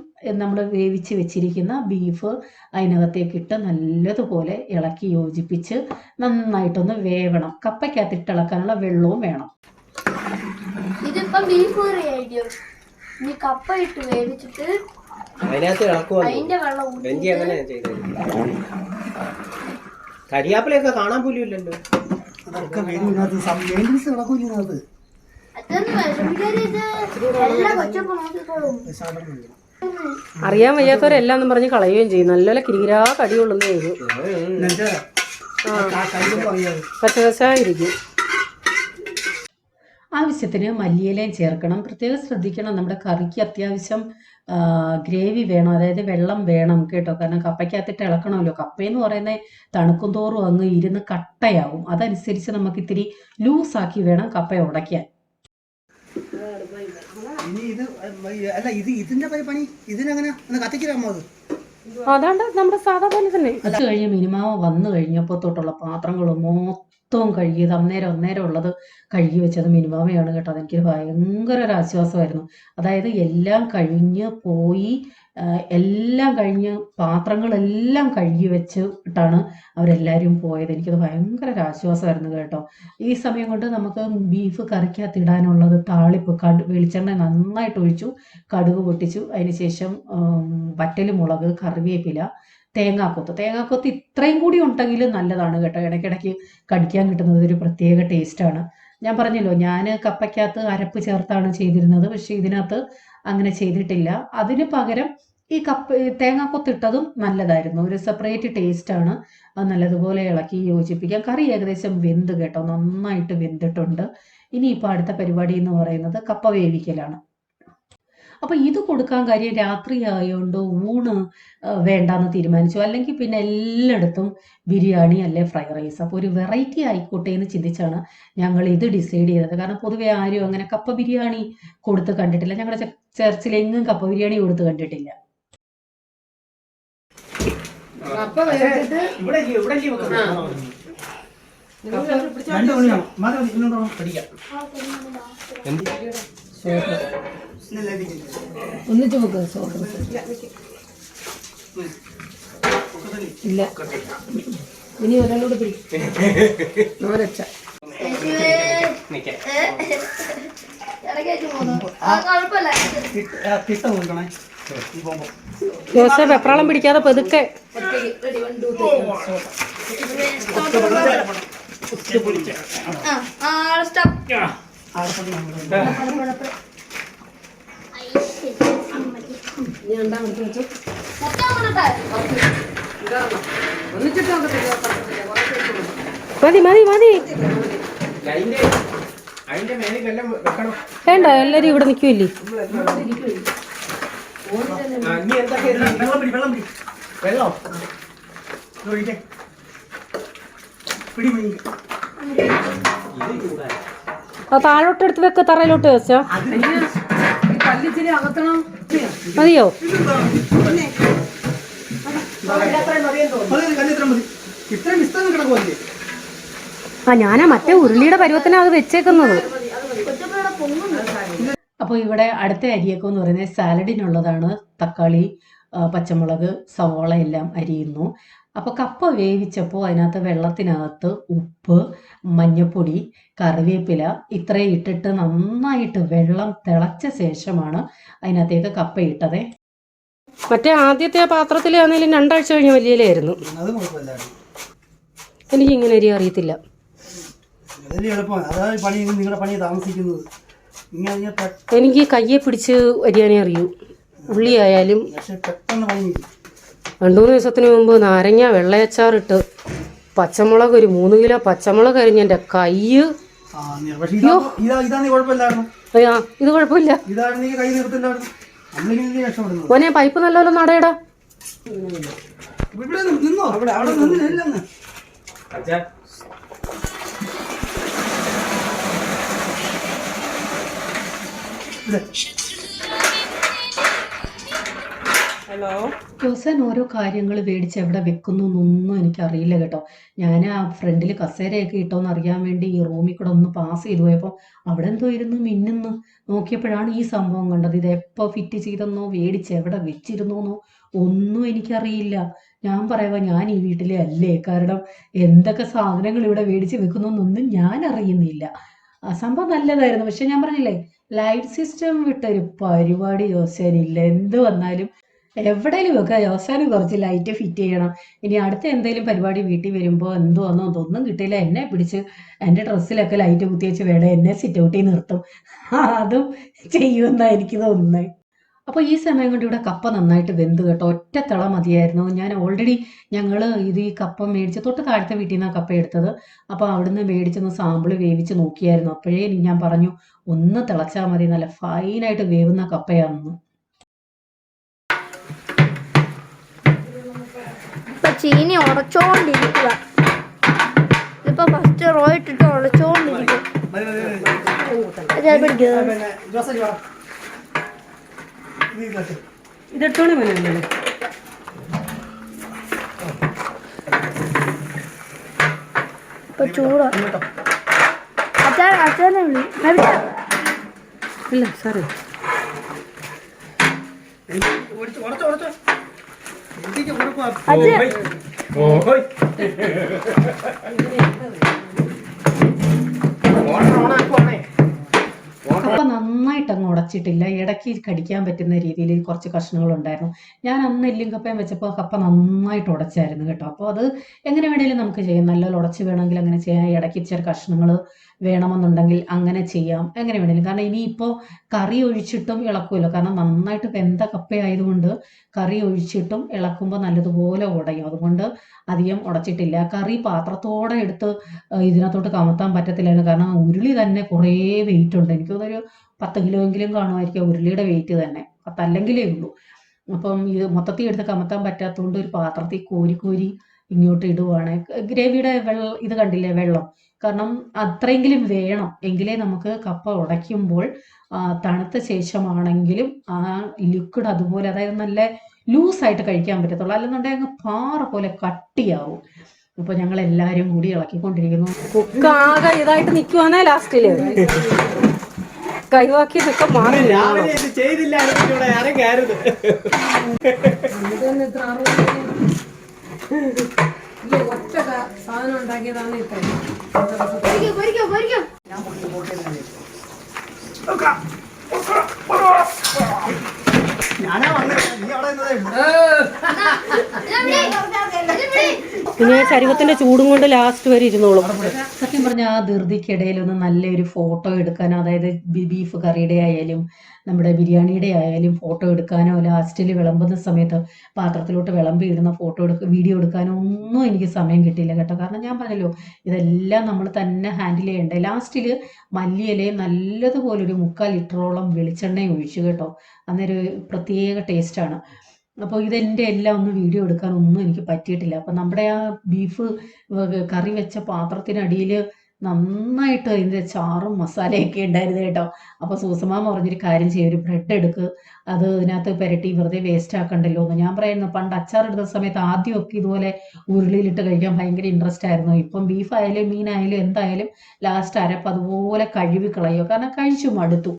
നമ്മൾ വേവിച്ച് വെച്ചിരിക്കുന്ന ബീഫ് അതിനകത്തേക്ക് ഇട്ട് നല്ലതുപോലെ ഇളക്കി യോജിപ്പിച്ച് നന്നായിട്ടൊന്ന് വേവണം. കപ്പയ്ക്കകത്തിട്ട് ഇളക്കാനുള്ള വെള്ളവും വേണം. ഇതിപ്പം ബീഫ് കറി ആയിരിക്കും. ഇനി കപ്പ ഇട്ട് വേവിച്ചിട്ട് അതിന്റെ വെള്ളം കരിയാപ്പിലൊക്കെ കാണാൻ പോലും ഇല്ലല്ലോ. അറിയാൻ വയ്യാത്തവരെല്ലാം എന്നും പറഞ്ഞ് കളയുകയും ചെയ്യും. നല്ലപോലെ കിരികിരാ കടികൊള്ളുന്നേ ഉള്ളൂ. പച്ചവശായിരിക്കും. ആവശ്യത്തിന് മല്ലിയിലയും ചേർക്കണം. പ്രത്യേകം ശ്രദ്ധിക്കണം, നമ്മുടെ കറിക്ക് അത്യാവശ്യം ഗ്രേവി വേണം, അതായത് വെള്ളം വേണം കേട്ടോ. കാരണം കപ്പയ്ക്കകത്തിട്ട് ഇളക്കണമല്ലോ. കപ്പയെന്ന് പറയുന്നത് തണുക്കും തോറും അങ്ങ് ഇരുന്ന് കട്ടയാവും. അതനുസരിച്ച് നമുക്ക് ഇത്തിരി ലൂസാക്കി വേണം കപ്പ ഉടയ്ക്കാൻ. അതാണ്ട് നമ്മുടെ സാധാ പോലെ തന്നെ. അത് കഴിഞ്ഞ് മിനിമാവ് വന്നു കഴിഞ്ഞപ്പോൾ തൊട്ടുള്ള പാത്രങ്ങൾ മൊത്തം മൊത്തവും കഴുകിയത് അന്നേരം ഉള്ളത് കഴുകി വെച്ചത് മിനിമാമയാണ് കേട്ടോ. അതെനിക്ക് ഭയങ്കര ഒരു ആശ്വാസമായിരുന്നു. അതായത് എല്ലാം കഴിഞ്ഞ് പോയി, എല്ലാം കഴിഞ്ഞ് പാത്രങ്ങളെല്ലാം കഴുകി വെച്ചിട്ടാണ് അവരെല്ലാവരും പോയത്. എനിക്കത് ഭയങ്കര ഒരു ആശ്വാസമായിരുന്നു കേട്ടോ. ഈ സമയം കൊണ്ട് നമുക്ക് ബീഫ് കറിക്കകത്തിടാനുള്ളത് താളിപ്പ്, വെളിച്ചെണ്ണ നന്നായിട്ട് ഒഴിച്ചു, കടുക് പൊട്ടിച്ചു, അതിന് ശേഷം വറ്റൽമുളക്, കറിവേപ്പില, തേങ്ങാക്കൊത്ത് ഇത്രയും കൂടി ഉണ്ടെങ്കിൽ നല്ലതാണ് കേട്ടോ. ഇടയ്ക്കിടയ്ക്ക് കടിക്കാൻ കിട്ടുന്നത് ഒരു പ്രത്യേക ടേസ്റ്റാണ്. ഞാൻ പറഞ്ഞല്ലോ, ഞാൻ കപ്പയ്ക്കകത്ത് അരപ്പ് ചേർത്താണ് ചെയ്തിരുന്നത്. പക്ഷേ ഇതിനകത്ത് അങ്ങനെ ചെയ്തിട്ടില്ല. അതിന് പകരം ഈ തേങ്ങാക്കൊത്തിട്ടതും നല്ലതായിരുന്നു. ഒരു സെപ്പറേറ്റ് ടേസ്റ്റാണ്. അത് നല്ലതുപോലെ ഇളക്കി യോജിപ്പിക്കാം. കറി ഏകദേശം വെന്ത് കേട്ടോ, നന്നായിട്ട് വെന്തിട്ടുണ്ട്. ഇനിയിപ്പോൾ അടുത്ത പരിപാടി എന്ന് പറയുന്നത് കപ്പ വേവിക്കലാണ്. അപ്പോൾ ഇത് കൊടുക്കാൻ കാര്യം രാത്രി ആയതുകൊണ്ട് ഊണ് വേണ്ടാന്ന് തീരുമാനിച്ചു. അല്ലെങ്കിൽ പിന്നെ എല്ലായിടത്തും ബിരിയാണി അല്ലെ ഫ്രൈഡ് റൈസ്. അപ്പോൾ ഒരു വെറൈറ്റി ആയിക്കോട്ടെ എന്ന് ചിന്തിച്ചാണ് ഞങ്ങൾ ഇത് ഡിസൈഡ് ചെയ്തത്. കാരണം പൊതുവെ ആരും അങ്ങനെ കപ്പ ബിരിയാണി കൊടുത്ത് കണ്ടിട്ടില്ല. ഞങ്ങളുടെ ചർച്ചിലെങ്ങും കപ്പ ബിരിയാണി കൊടുത്ത് കണ്ടിട്ടില്ല. ഒന്നിച്ചു വെക്കുക ഇല്ല, ഇനി ഒരാളോട് പിടിച്ച ജോസഫ് വെപ്രാളം പിടിക്കാതെ പതുക്കെ. മതി മതി മതി, വേണ്ട, എല്ലാരും ഇവിടെ നിൽക്കൂല്ലേ. താഴോട്ട് എടുത്ത് വെക്ക, തറയിലോട്ട് വെച്ചോ. മതിയോ? ഞാനാ മറ്റേ ഉരുളിയുടെ പരുവത്തിനാ അത് വെച്ചേക്കുന്നത്. അപ്പോൾ ഇവിടെ അടുത്ത അരിയൊക്കെ എന്ന് പറയുന്നത് സാലഡിനുള്ളതാണ്. തക്കാളി, പച്ചമുളക്, സവോള എല്ലാം അരിയുന്നു. അപ്പോൾ കപ്പ വേവിച്ചപ്പോൾ അതിനകത്ത് വെള്ളത്തിനകത്ത് ഉപ്പ്, മഞ്ഞപ്പൊടി, കറിവേപ്പില ഇത്രയും ഇട്ടിട്ട് നന്നായിട്ട് വെള്ളം തിളച്ച ശേഷമാണ് അതിനകത്തേക്ക് കപ്പ ഇട്ടത്. മറ്റേ ആദ്യത്തെ പാത്രത്തിൽ ആണെങ്കിലും 2 ആഴ്ച കഴിഞ്ഞ വലിയലായിരുന്നു. എനിക്കിങ്ങനെ അരി അറിയത്തില്ല. എനിക്ക് കയ്യെ പിടിച്ച് അരിയാനേ അറിയൂ. ഉള്ളി ആയാലും 2-3 ദിവസത്തിന് മുമ്പ് നാരങ്ങ വെള്ളയച്ചാറിട്ട് പച്ചമുളക്, ഒരു 3 കിലോ പച്ചമുളക് അരിഞ്ഞ എൻ്റെ കയ്യ്. ഇത് കുഴപ്പമില്ല മോനെ, പൈപ്പ് നല്ലപോലെ നടയടാ. ജോസൻ ഓരോ കാര്യങ്ങൾ മേടിച്ച് എവിടെ വെക്കുന്നു എന്നൊന്നും എനിക്കറിയില്ല കേട്ടോ. ഞാൻ ആ ഫ്രണ്ടിൽ കസേരയൊക്കെ ഇട്ടോന്ന് അറിയാൻ വേണ്ടി ഈ റൂമിൽ കൂടെ ഒന്ന് പാസ് ചെയ്തു പോയപ്പോൾ അവിടെ എന്തോ ഇരുന്ന് മിന്നുന്നു. നോക്കിയപ്പോഴാണ് ഈ സംഭവം കണ്ടത്. ഇത് എപ്പോൾ ഫിറ്റ് ചെയ്തെന്നോ മേടിച്ച് എവിടെ വെച്ചിരുന്നോന്നോ ഒന്നും എനിക്കറിയില്ല. ഞാൻ പറയുക, ഞാൻ ഈ വീട്ടിലെ അല്ലേ, കാരണം എന്തൊക്കെ സാധനങ്ങൾ ഇവിടെ മേടിച്ച് വെക്കുന്നൊന്നും ഞാൻ അറിയുന്നില്ല. സംഭവം നല്ലതായിരുന്നു. പക്ഷെ ഞാൻ പറഞ്ഞില്ലേ, ലൈറ്റ് സിസ്റ്റം വിട്ടൊരു പരിപാടി ജോസേനില്ല. എന്ത് വന്നാലും എവിടെയും ഒക്കെ അവസാനം കുറച്ച് ലൈറ്റ് ഫിറ്റ് ചെയ്യണം. ഇനി അടുത്ത എന്തെങ്കിലും പരിപാടി വീട്ടിൽ വരുമ്പോൾ എന്തുവന്നോ അതൊന്നും കിട്ടിയില്ല, എന്നെ പിടിച്ച് എൻ്റെ ഡ്രസ്സിലൊക്കെ ലൈറ്റ് കുത്തിവെച്ച് വേണം എന്നെ സിറ്റ് ഔട്ടിൽ നിർത്തും. അതും ചെയ്യുമെന്നാണ് എനിക്ക് തോന്നുന്നത്. അപ്പോൾ ഈ സമയം കൊണ്ട് ഇവിടെ കപ്പ നന്നായിട്ട് വെന്ത് കേട്ടോ. ഒറ്റ തിള മതിയായിരുന്നു. ഞാൻ ഓൾറെഡി ഞങ്ങൾ ഈ കപ്പ മേടിച്ച് തൊട്ട് താഴത്തെ വീട്ടിൽ നിന്നാണ് കപ്പ എടുത്തത്. അപ്പോൾ അവിടുന്ന് മേടിച്ചൊന്ന് സാമ്പിൾ വേവിച്ച് നോക്കിയായിരുന്നു. അപ്പോഴേ ഞാൻ പറഞ്ഞു, ഒന്ന് തിളച്ചാൽ മതി, നല്ല ഫൈനായിട്ട് വേവുന്ന കപ്പയാണെന്ന്. ചീനി ഉടച്ചോണ്ടിരിക്കുക. ഇപ്പൊ ഫസ്റ്റ് റോ ഇട്ടിട്ട് ഉടച്ചോണ്ടിരിക്കും. ഇതെടുത്തോണേ മതി. ഇപ്പൊ ചൂടാ. അച്ഛനെ വിളി. ഇല്ല സാറേ കപ്പ നന്നായിട്ട് അങ്ങ് ഉടച്ചിട്ടില്ല, ഇടയ്ക്ക് കടിക്കാൻ പറ്റുന്ന രീതിയിൽ കുറച്ച് കഷ്ണങ്ങളുണ്ടായിരുന്നു. ഞാൻ അന്ന് എല്ലും കപ്പയും വെച്ചപ്പോൾ കപ്പ നന്നായിട്ട് ഉടച്ചായിരുന്നു കേട്ടോ. അപ്പോൾ അത് എങ്ങനെ വേണേലും നമുക്ക് ചെയ്യാം, നല്ല ഉടച്ച് വേണമെങ്കിൽ അങ്ങനെ ചെയ്യാം, ഇടയ്ക്ക് ഇച്ചിരി കഷ്ണങ്ങൾ വേണമെന്നുണ്ടെങ്കിൽ അങ്ങനെ ചെയ്യാം, എങ്ങനെ വേണേലും. കാരണം ഇനിയിപ്പോൾ കറി ഒഴിച്ചിട്ടും ഇളക്കുമല്ലോ, കാരണം നന്നായിട്ട് വെന്ത കപ്പയായതുകൊണ്ട് കറി ഒഴിച്ചിട്ടും ഇളക്കുമ്പോൾ നല്ലതുപോലെ ഉടയും. അതുകൊണ്ട് അധികം ഉടച്ചിട്ടില്ല. കറി പാത്രത്തോടെ എടുത്ത് ഇതിനകത്തോട്ട് കമത്താൻ പറ്റത്തില്ലായിരുന്നു, കാരണം ഉരുളി തന്നെ കുറേ വെയിറ്റ് ഉണ്ട്. എനിക്ക് തോന്നുന്നൊരു 10 കിലോയെങ്കിലും കാണുമായിരിക്കും ഉരുളിയുടെ വെയിറ്റ് തന്നെ, 10 അല്ലെങ്കിലേ ഉള്ളൂ. അപ്പം ഇത് മൊത്തത്തിൽ എടുത്ത് കമത്താൻ പറ്റാത്തതുകൊണ്ട് ഒരു പാത്രത്തിൽ കോരി കോരി ഇങ്ങോട്ട് ഇടുവാണ്. ഗ്രേവിയുടെ ഇത് കണ്ടില്ലേ വെള്ളം, കാരണം അത്രയെങ്കിലും വേണം, എങ്കിലേ നമുക്ക് കപ്പ ഉടയ്ക്കുമ്പോൾ തണുത്ത ശേഷമാണെങ്കിലും ആ ലിക്വിഡ് അതുപോലെ, അതായത് നല്ല ലൂസായിട്ട് കഴിക്കാൻ പറ്റത്തുള്ളൂ, അല്ലെന്നുണ്ടെങ്കിൽ അങ്ങ് പാറ പോലെ കട്ടിയാവും. അപ്പോൾ ഞങ്ങൾ എല്ലാവരും കൂടി ഇളക്കിക്കൊണ്ടിരിക്കുന്നു. കുക്കാകെ ഇതായിട്ട് നിൽക്കുവാന്നേ ലാസ്റ്റില് കൈവാക്കിയതൊക്കെ മാറി. രാവിലെ ഇത് ചെയ്തില്ലായിരുന്നു ആരെങ്കിലും ഒറ്റ സാധനം ഉണ്ടാക്കിയതാണ് ഇപ്പൊ. പിന്നെ ശരീരത്തിന്റെ ചൂടും കൊണ്ട് ലാസ്റ്റ് വരെ ഇരുന്നോളും. സത്യം പറഞ്ഞാൽ ആ ധൃതിക്കിടയിൽ ഒന്ന് നല്ലൊരു ഫോട്ടോ എടുക്കാനോ, അതായത് ബീഫ് കറിയുടെ ആയാലും നമ്മുടെ ബിരിയാണിയുടെ ആയാലും ഫോട്ടോ എടുക്കാനോ, ലാസ്റ്റിൽ വിളമ്പുന്ന സമയത്ത് പാത്രത്തിലോട്ട് വിളമ്പി ഇടുന്ന വീഡിയോ എടുക്കാനോ ഒന്നും എനിക്ക് സമയം കിട്ടിയില്ല കേട്ടോ. കാരണം ഞാൻ പറഞ്ഞല്ലോ, ഇതെല്ലാം നമ്മൾ തന്നെ ഹാൻഡിൽ ചെയ്യണ്ടേ. ലാസ്റ്റിൽ മല്ലിയിലയും നല്ലതുപോലൊരു 3/4 ലിറ്ററോളം വെളിച്ചെണ്ണയും ഒഴിച്ചു കേട്ടോ. അന്നേരം ഒരു പ്രത്യേക ടേസ്റ്റാണ്. അപ്പോൾ ഇതെൻ്റെ എല്ലാം ഒന്ന് വീഡിയോ എടുക്കാനൊന്നും എനിക്ക് പറ്റിയിട്ടില്ല. അപ്പം നമ്മുടെ ആ ബീഫ് കറി വെച്ച പാത്രത്തിനടിയിൽ നന്നായിട്ട് അതിൻ്റെ ചാറും മസാലയൊക്കെ ഉണ്ടായിരുന്നു കേട്ടോ. അപ്പോൾ സൂസമാമ പറഞ്ഞൊരു കാര്യം ചെയ്യും, ഒരു ബ്രെഡ് എടുക്ക്, അത് ഇതിനകത്ത് പുരട്ടി വെറുതെ വേസ്റ്റ് ആക്കണ്ടല്ലോ എന്ന്. ഞാൻ പറയുന്നു, പണ്ട് അച്ചാർ എടുത്ത സമയത്ത് ആദ്യമൊക്കെ ഇതുപോലെ ഉരുളിയിലിട്ട് കഴിക്കാൻ ഭയങ്കര ഇൻട്രസ്റ്റ് ആയിരുന്നു. ഇപ്പം ബീഫായാലും മീനായാലും എന്തായാലും ലാസ്റ്റ് അരപ്പ് അതുപോലെ കഴുകി കളയുക, കാരണം കഴിച്ചു മടുത്തു.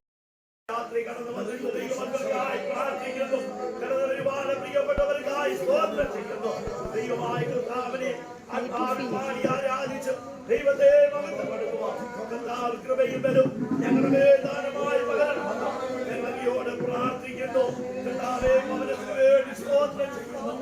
ദൈവത്തെ മഹത്വപ്പെടുത്തുവാൻ കൃപയും വരും ഞങ്ങളുടെ ദാനമായി പകരണമെന്ന് ഞങ്ങളോട് പ്രാർത്ഥിക്കുന്നു. കർത്താവേ, മകനത്തിന് വേണ്ടി സ്തോത്രം ചെയ്യുന്നു.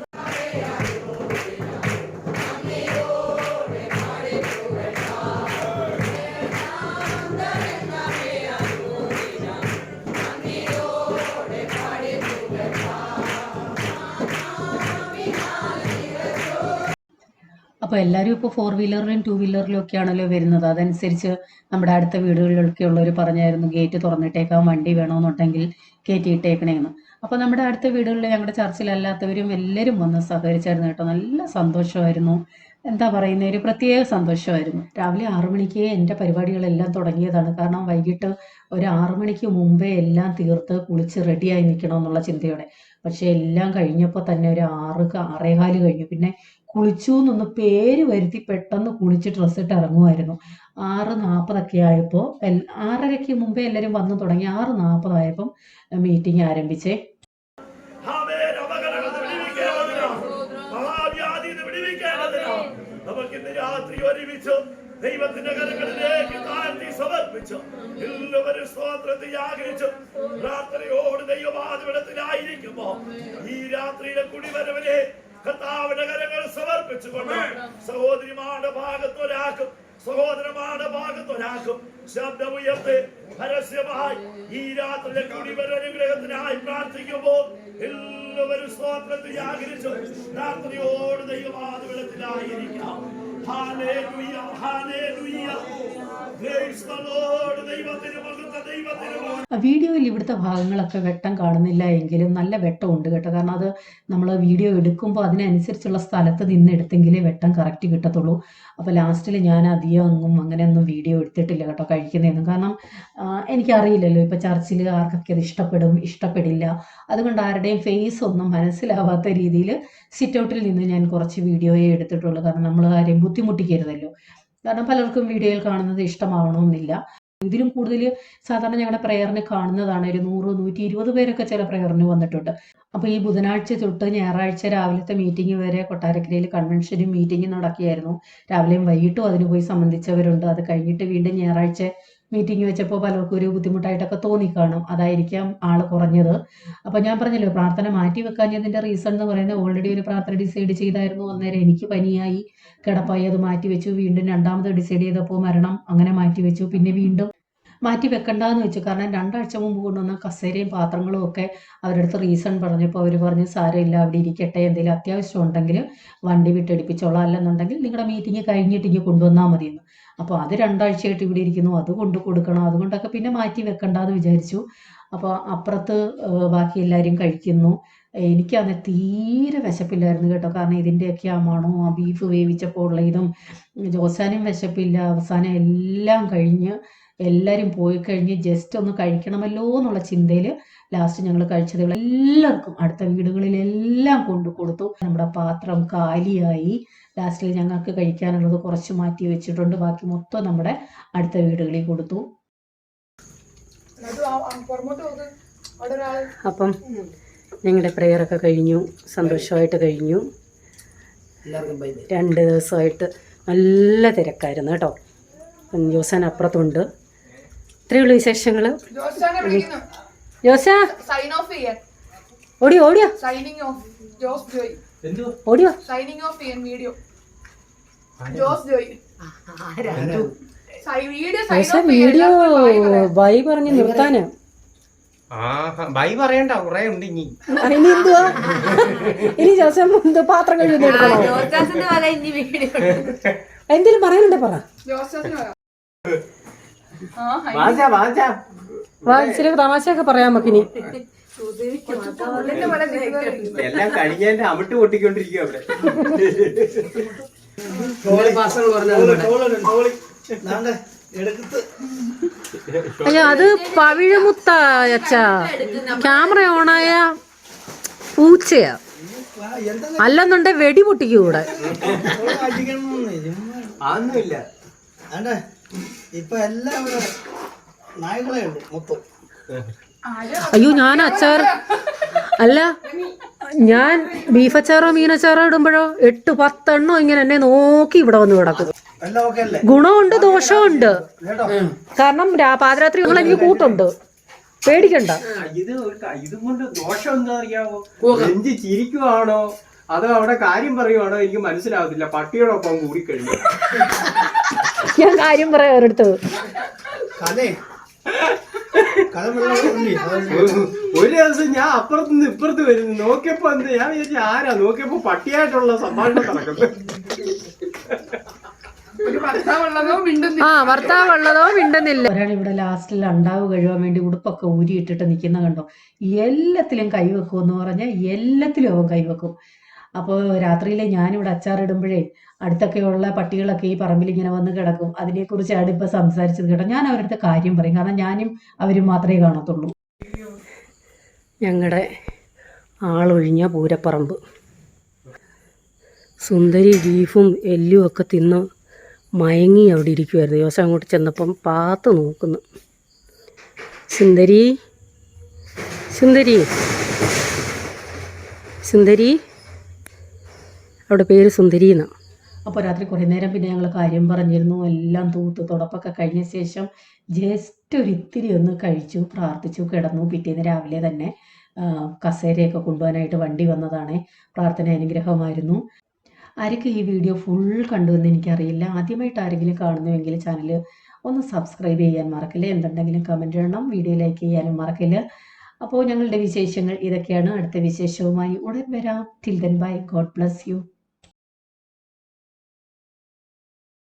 അപ്പോൾ എല്ലാവരും ഇപ്പോൾ 4 വീലറിലും 2 വീലറിലും ഒക്കെ ആണല്ലോ വരുന്നത്. അതനുസരിച്ച് നമ്മുടെ അടുത്ത വീടുകളിലൊക്കെ ഉള്ളവർ പറഞ്ഞായിരുന്നു, ഗേറ്റ് തുറന്നിട്ടേക്കാൻ, വണ്ടി വേണമെന്നുണ്ടെങ്കിൽ കയറ്റിയിട്ടേക്കണേന്ന്. അപ്പോൾ നമ്മുടെ അടുത്ത വീടുകളിൽ ഞങ്ങളുടെ ചർച്ചിലല്ലാത്തവരും എല്ലാവരും വന്ന് സഹകരിച്ചായിരുന്നു കേട്ടോ. നല്ല സന്തോഷമായിരുന്നു. എന്താ പറയുന്നത്, ഒരു പ്രത്യേക സന്തോഷമായിരുന്നു. രാവിലെ 6 മണിക്ക് എൻ്റെ പരിപാടികളെല്ലാം തുടങ്ങിയതാണ്. കാരണം വൈകിട്ട് ഒരു 6 മണിക്ക് മുമ്പേ എല്ലാം തീർത്ത് കുളിച്ച് റെഡിയായി നിൽക്കണമെന്നുള്ള ചിന്തയോടെ. പക്ഷേ എല്ലാം കഴിഞ്ഞപ്പോൾ തന്നെ ഒരു 6:15 കഴിഞ്ഞു. പിന്നെ കുളിച്ചു എന്നൊന്ന് പേര് വരുത്തി പെട്ടെന്ന് കുളിച്ച് ഡ്രസ്സിട്ട് ഇറങ്ങുമായിരുന്നു. 6:40 ആയപ്പോൾ 6:30 മുമ്പേ എല്ലാവരും വന്നു തുടങ്ങി. 6:40 ആയപ്പം മീറ്റിംഗ് ആരംഭിച്ചേ. ദൈവത്തിന്റെ കരങ്ങളിലേക്ക് താഴ്ത്തി സമർപ്പിച്ചു എല്ലാവരും സ്തോത്രത്തെ ആഗ്രഹിച്ചു പ്രാർത്ഥനയോട് ദൈവവാദവിടത്തിലായിരിക്കുമ്പോ ഈ രാത്രിയിലെ കുടിവരവിനെ കർത്താവിന്റെ കരങ്ങൾ സമർപ്പിച്ചുകൊണ്ട് സഹോദരിമാരുടെ ഭാഗത്തൊരാക്കും സഹോദരന്മാരുടെ ഭാഗത്തൊരാക്കും ശബ്ദമുയർത്തി പരസ്യമായി ഈ രാത്രിയിലെ കുടിവരനുഗ്രഹത്തിനായി പ്രാർത്ഥിക്കുമ്പോൾ എല്ലാവരും സ്തോത്രത്തെ ആഗ്രഹിച്ചു രാത്രിയോട് ദൈവവാദവിടത്തിലായിരിക്കാം. Hallelujah, hallelujah. Praise the Lord. ദൈവത്തിന് മഹത്വം, ദൈവത്തിന് മഹത്വം. വീഡിയോയിൽ ഇവിടുത്തെ ഭാഗങ്ങളൊക്കെ വെട്ടം കാണുന്നില്ല എങ്കിലും നല്ല വെട്ടമുണ്ട് കേട്ടോ. കാരണം അത് നമ്മൾ വീഡിയോ എടുക്കുമ്പോൾ അതിനനുസരിച്ചുള്ള സ്ഥലത്ത് നിന്ന് എടുത്തെങ്കിലേ വെട്ടം കറക്റ്റ് കിട്ടത്തുള്ളൂ. അപ്പോൾ ലാസ്റ്റിൽ ഞാൻ അധികം അങ്ങനെയൊന്നും വീഡിയോ എടുത്തിട്ടില്ല കേട്ടോ കഴിക്കുന്നതൊന്നും. കാരണം എനിക്കറിയില്ലല്ലോ ഇപ്പോൾ ചർച്ചിൽ ആർക്കൊക്കെ അത് ഇഷ്ടപ്പെടും ഇഷ്ടപ്പെടില്ല. അതുകൊണ്ട് ആരുടെയും ഫേസ് ഒന്നും മനസ്സിലാവാത്ത രീതിയിൽ സിറ്റ് ഔട്ടിൽ നിന്ന് ഞാൻ കുറച്ച് വീഡിയോയെ എടുത്തിട്ടുള്ളൂ. കാരണം നമ്മൾ ആരെയും ബുദ്ധിമുട്ടിക്കരുതല്ലോ. കാരണം പലർക്കും വീഡിയോയിൽ കാണുന്നത് ഇഷ്ടമാവണമെന്നില്ല. ഇതിലും കൂടുതൽ സാധാരണ ഞങ്ങളുടെ പ്രയറിന് കാണുന്നതാണ്. ഒരു 100, 120 പേരൊക്കെ ചില പ്രയറിന് വന്നിട്ടുണ്ട്. അപ്പോൾ ഈ ബുധനാഴ്ച തൊട്ട് ഞായറാഴ്ച രാവിലത്തെ മീറ്റിംഗ് വരെ കൊട്ടാരക്കരയിൽ കൺവെൻഷനും മീറ്റിംഗും നടക്കുകയായിരുന്നു. രാവിലെയും വൈകിട്ടും അതിന് പോയി സംബന്ധിച്ചവരുണ്ട്. അത് കഴിഞ്ഞിട്ട് വീണ്ടും ഞായറാഴ്ച മീറ്റിംഗ് വെച്ചപ്പോൾ പലർക്കും ഒരു ബുദ്ധിമുട്ടായിട്ടൊക്കെ തോന്നിക്കാണും. അതായിരിക്കാം ആള് കുറഞ്ഞത്. അപ്പോൾ ഞാൻ പറഞ്ഞല്ലോ, പ്രാർത്ഥന മാറ്റി വെക്കാഞ്ഞതിൻ്റെ റീസൺ എന്ന് പറയുന്നത് ഓൾറെഡി ഒരു പ്രാർത്ഥന ഡിസൈഡ് ചെയ്തായിരുന്നു. അന്നേരം എനിക്ക് പനിയായി കിടപ്പായി, അത് മാറ്റി വെച്ചു. വീണ്ടും രണ്ടാമത് ഡിസൈഡ് ചെയ്തപ്പോൾ മരണം, അങ്ങനെ മാറ്റി വെച്ചു. പിന്നെ വീണ്ടും മാറ്റി വെക്കണ്ടെന്ന് വെച്ചു. കാരണം 2 ആഴ്ച മുമ്പ് കൊണ്ടുവന്ന കസേരയും പാത്രങ്ങളും ഒക്കെ അവരുടെ അടുത്ത് റീസൺ പറഞ്ഞപ്പോൾ അവർ പറഞ്ഞു സാരമില്ല, അവിടെ ഇരിക്കട്ടെ, എന്തെങ്കിലും അത്യാവശ്യം ഉണ്ടെങ്കിൽ വണ്ടി വിട്ടടിപ്പിച്ചോളാം, അല്ലെന്നുണ്ടെങ്കിൽ നിങ്ങളുടെ മീറ്റിംഗ് കഴിഞ്ഞിട്ട് ഇങ്ങനെ കൊണ്ടുവന്നാൽ മതിയെന്ന്. അപ്പോൾ അത് 2 ആഴ്ചയായിട്ട് ഇവിടെ ഇരിക്കുന്നു, അത് കൊണ്ട് കൊടുക്കണം, അതുകൊണ്ടൊക്കെ പിന്നെ മാറ്റി വെക്കണ്ടെന്ന് വിചാരിച്ചു. അപ്പോൾ അപ്പുറത്ത് ബാക്കി എല്ലാവരും കഴിക്കുന്നു. എനിക്കന്ന് തീരെ വിശപ്പില്ലായിരുന്നു കേട്ടോ. കാരണം ഇതിൻ്റെയൊക്കെ ആ മണവും ആ ബീഫ് വേവിച്ചപ്പോൾ ഉള്ള ഇതും, ജോസാനും വിശപ്പില്ല. അവസാനം എല്ലാം കഴിഞ്ഞ് എല്ലാവരും പോയി കഴിഞ്ഞ് ജസ്റ്റ് ഒന്ന് കഴിക്കണമല്ലോ എന്നുള്ള ചിന്തയിൽ ലാസ്റ്റ് ഞങ്ങൾ കഴിച്ചത് എല്ലാവർക്കും അടുത്ത വീടുകളിലെല്ലാം കൊണ്ടു കൊടുത്തു. നമ്മുടെ പാത്രം കാലിയായി. ലാസ്റ്റിൽ ഞങ്ങൾക്ക് കഴിക്കാനുള്ളത് കുറച്ച് മാറ്റി വെച്ചിട്ടുണ്ട്. ബാക്കി മൊത്തം നമ്മുടെ അടുത്ത വീടുകളിൽ കൊടുത്തു. അപ്പം ഞങ്ങളുടെ പ്രെയറൊക്കെ കഴിഞ്ഞു, സന്തോഷമായിട്ട് കഴിഞ്ഞു. 2 ദിവസമായിട്ട് നല്ല തിരക്കായിരുന്നു കേട്ടോ. ജോസാൻ അപ്പുറത്തുണ്ട്. ഇത്രയുള്ള വിശേഷങ്ങൾ. ജോസാ ഓടിയോ ഓടിയോ ഓടിയോ വീഡിയോ ബൈ പറഞ്ഞ് നിർത്താനാ. ബൈ പറയണ്ട, കുറെ ഉണ്ട് ഇനി. ഇനി എന്തുവാ, ഇനി ജോസം പാത്രം കഴിയുന്ന എന്തെങ്കിലും പറയാനുണ്ടെ പറ. ഇച്ചിരി തമാശയൊക്കെ പറയാൻ നമുക്കിനി. എല്ലാം കഴിഞ്ഞതിന്റെ അമിട്ട് പൊട്ടിക്കൊണ്ടിരിക്കും അവിടെ. അയ്യോ, അത് പവിഴമുത്ത അച്ഛാ. ക്യാമറ ഓണായ പൂച്ചയാ, അല്ലെന്നുണ്ടെ വെടി പൊട്ടിക്കൂടെ. അതൊന്നുമില്ല. ഇപ്പൊ എല്ലാം നായ്ക്കളെ ഉണ്ട് മൊത്തം. അയ്യോ, ഞാൻ അച്ചാർ അല്ല, ഞാൻ ബീഫ് അച്ചാറോ മീനച്ചാറോ ഇടുമ്പോഴോ 8-10 എണ്ണം ഇങ്ങനെ എന്നെ നോക്കി ഇവിടെ വന്ന് കിടക്കും. ഗുണമുണ്ട് ദോഷമുണ്ട്. കാരണം പാതിരാത്രി നിങ്ങൾ എനിക്ക് കൂട്ടുണ്ട്, പേടിക്കണ്ട. ഇത് കൊണ്ട് ദോഷം എന്താ അറിയാവോ? നെഞ്ച് ചിരിക്കുവാണോ അതോ അവിടെ കാര്യം പറയുവാണോ എനിക്ക് മനസ്സിലാവത്തില്ല. പട്ടിയോടൊപ്പം കൂടിക്കഴിഞ്ഞു ഞാൻ കാര്യം പറയാം ഒരിടത്ത്. ഒരു ദിവസം ഞാൻ അപ്പുറത്തുനിന്ന് ഇപ്പുറത്ത് വരുന്നു, നോക്കിയപ്പോ എന്ത് ഞാൻ വിചാരിച്ചു ആരാ, നോക്കിയപ്പോ പട്ടിയായിട്ടുള്ള സംഭാഷണം നടക്കുന്നത്. ഭർത്താവുള്ളതോ മിണ്ടുന്നില്ല. ഒരാൾ ഇവിടെ ലാസ്റ്റിൽ ഉണ്ടാവ് കഴിയാൻ വേണ്ടി ഉടുപ്പൊക്കെ ഊരിയിട്ടിട്ട് നിൽക്കുന്ന കണ്ടോ. എല്ലാത്തിലും കൈവെക്കുമെന്ന് പറഞ്ഞാൽ എല്ലാത്തിലും അവൻ കൈവെക്കും. അപ്പോൾ രാത്രിയിൽ ഞാനിവിടെ അച്ചാറിടുമ്പോഴേ അടുത്തൊക്കെയുള്ള പട്ടികളൊക്കെ ഈ പറമ്പിൽ ഇങ്ങനെ വന്ന് കിടക്കും. അതിനെക്കുറിച്ചാണ് ഇപ്പം സംസാരിച്ചത് കേട്ടോ. ഞാൻ അവരുടെ കാര്യം പറയും, കാരണം ഞാനും അവരും മാത്രമേ കാണത്തുള്ളൂ. ഞങ്ങളുടെ ആളൊഴിഞ്ഞ പൂരപ്പറമ്പ്. സുന്ദരി ബീഫും എല്ലും ഒക്കെ തിന്ന് മയങ്ങി അവിടെ ഇരിക്കുമായിരുന്നു. ദിവസം അങ്ങോട്ട് ചെന്നപ്പം പാത്ത് നോക്കുന്നു. സുന്ദരി സുന്ദരി സുന്ദരി, അവിടെ പേര് സുന്ദരി എന്നാണ്. അപ്പോൾ രാത്രി കുറേ നേരം പിന്നെ ഞങ്ങൾ കാര്യം പറഞ്ഞിരുന്നു. എല്ലാം തൂത്ത് തുടപ്പൊക്കെ കഴിഞ്ഞ ശേഷം ജസ്റ്റ് ഒരിത്തിരി ഒന്ന് കഴിച്ചു, പ്രാർത്ഥിച്ചു, കിടന്നു. പിറ്റേന്ന് രാവിലെ തന്നെ കസേരയൊക്കെ കൊണ്ടുപോകാനായിട്ട് വണ്ടി വന്നതാണ്. പ്രാർത്ഥന അനുഗ്രഹമായിരുന്നു. ആരൊക്കെ ഈ വീഡിയോ ഫുൾ കണ്ടുവെന്ന് എനിക്കറിയില്ല. ആദ്യമായിട്ട് ആരെങ്കിലും കാണുന്നുവെങ്കിൽ ചാനൽ ഒന്ന് സബ്സ്ക്രൈബ് ചെയ്യാൻ മറക്കില്ല. എന്തുണ്ടെങ്കിലും കമൻറ്റ് ഇടണം, വീഡിയോ ലൈക്ക് ചെയ്യാനും മറക്കില്ല. അപ്പോൾ ഞങ്ങളുടെ വിശേഷങ്ങൾ ഇതൊക്കെയാണ്. അടുത്ത വിശേഷവുമായി ഉടൻ വരാം. Till then bye. God bless you.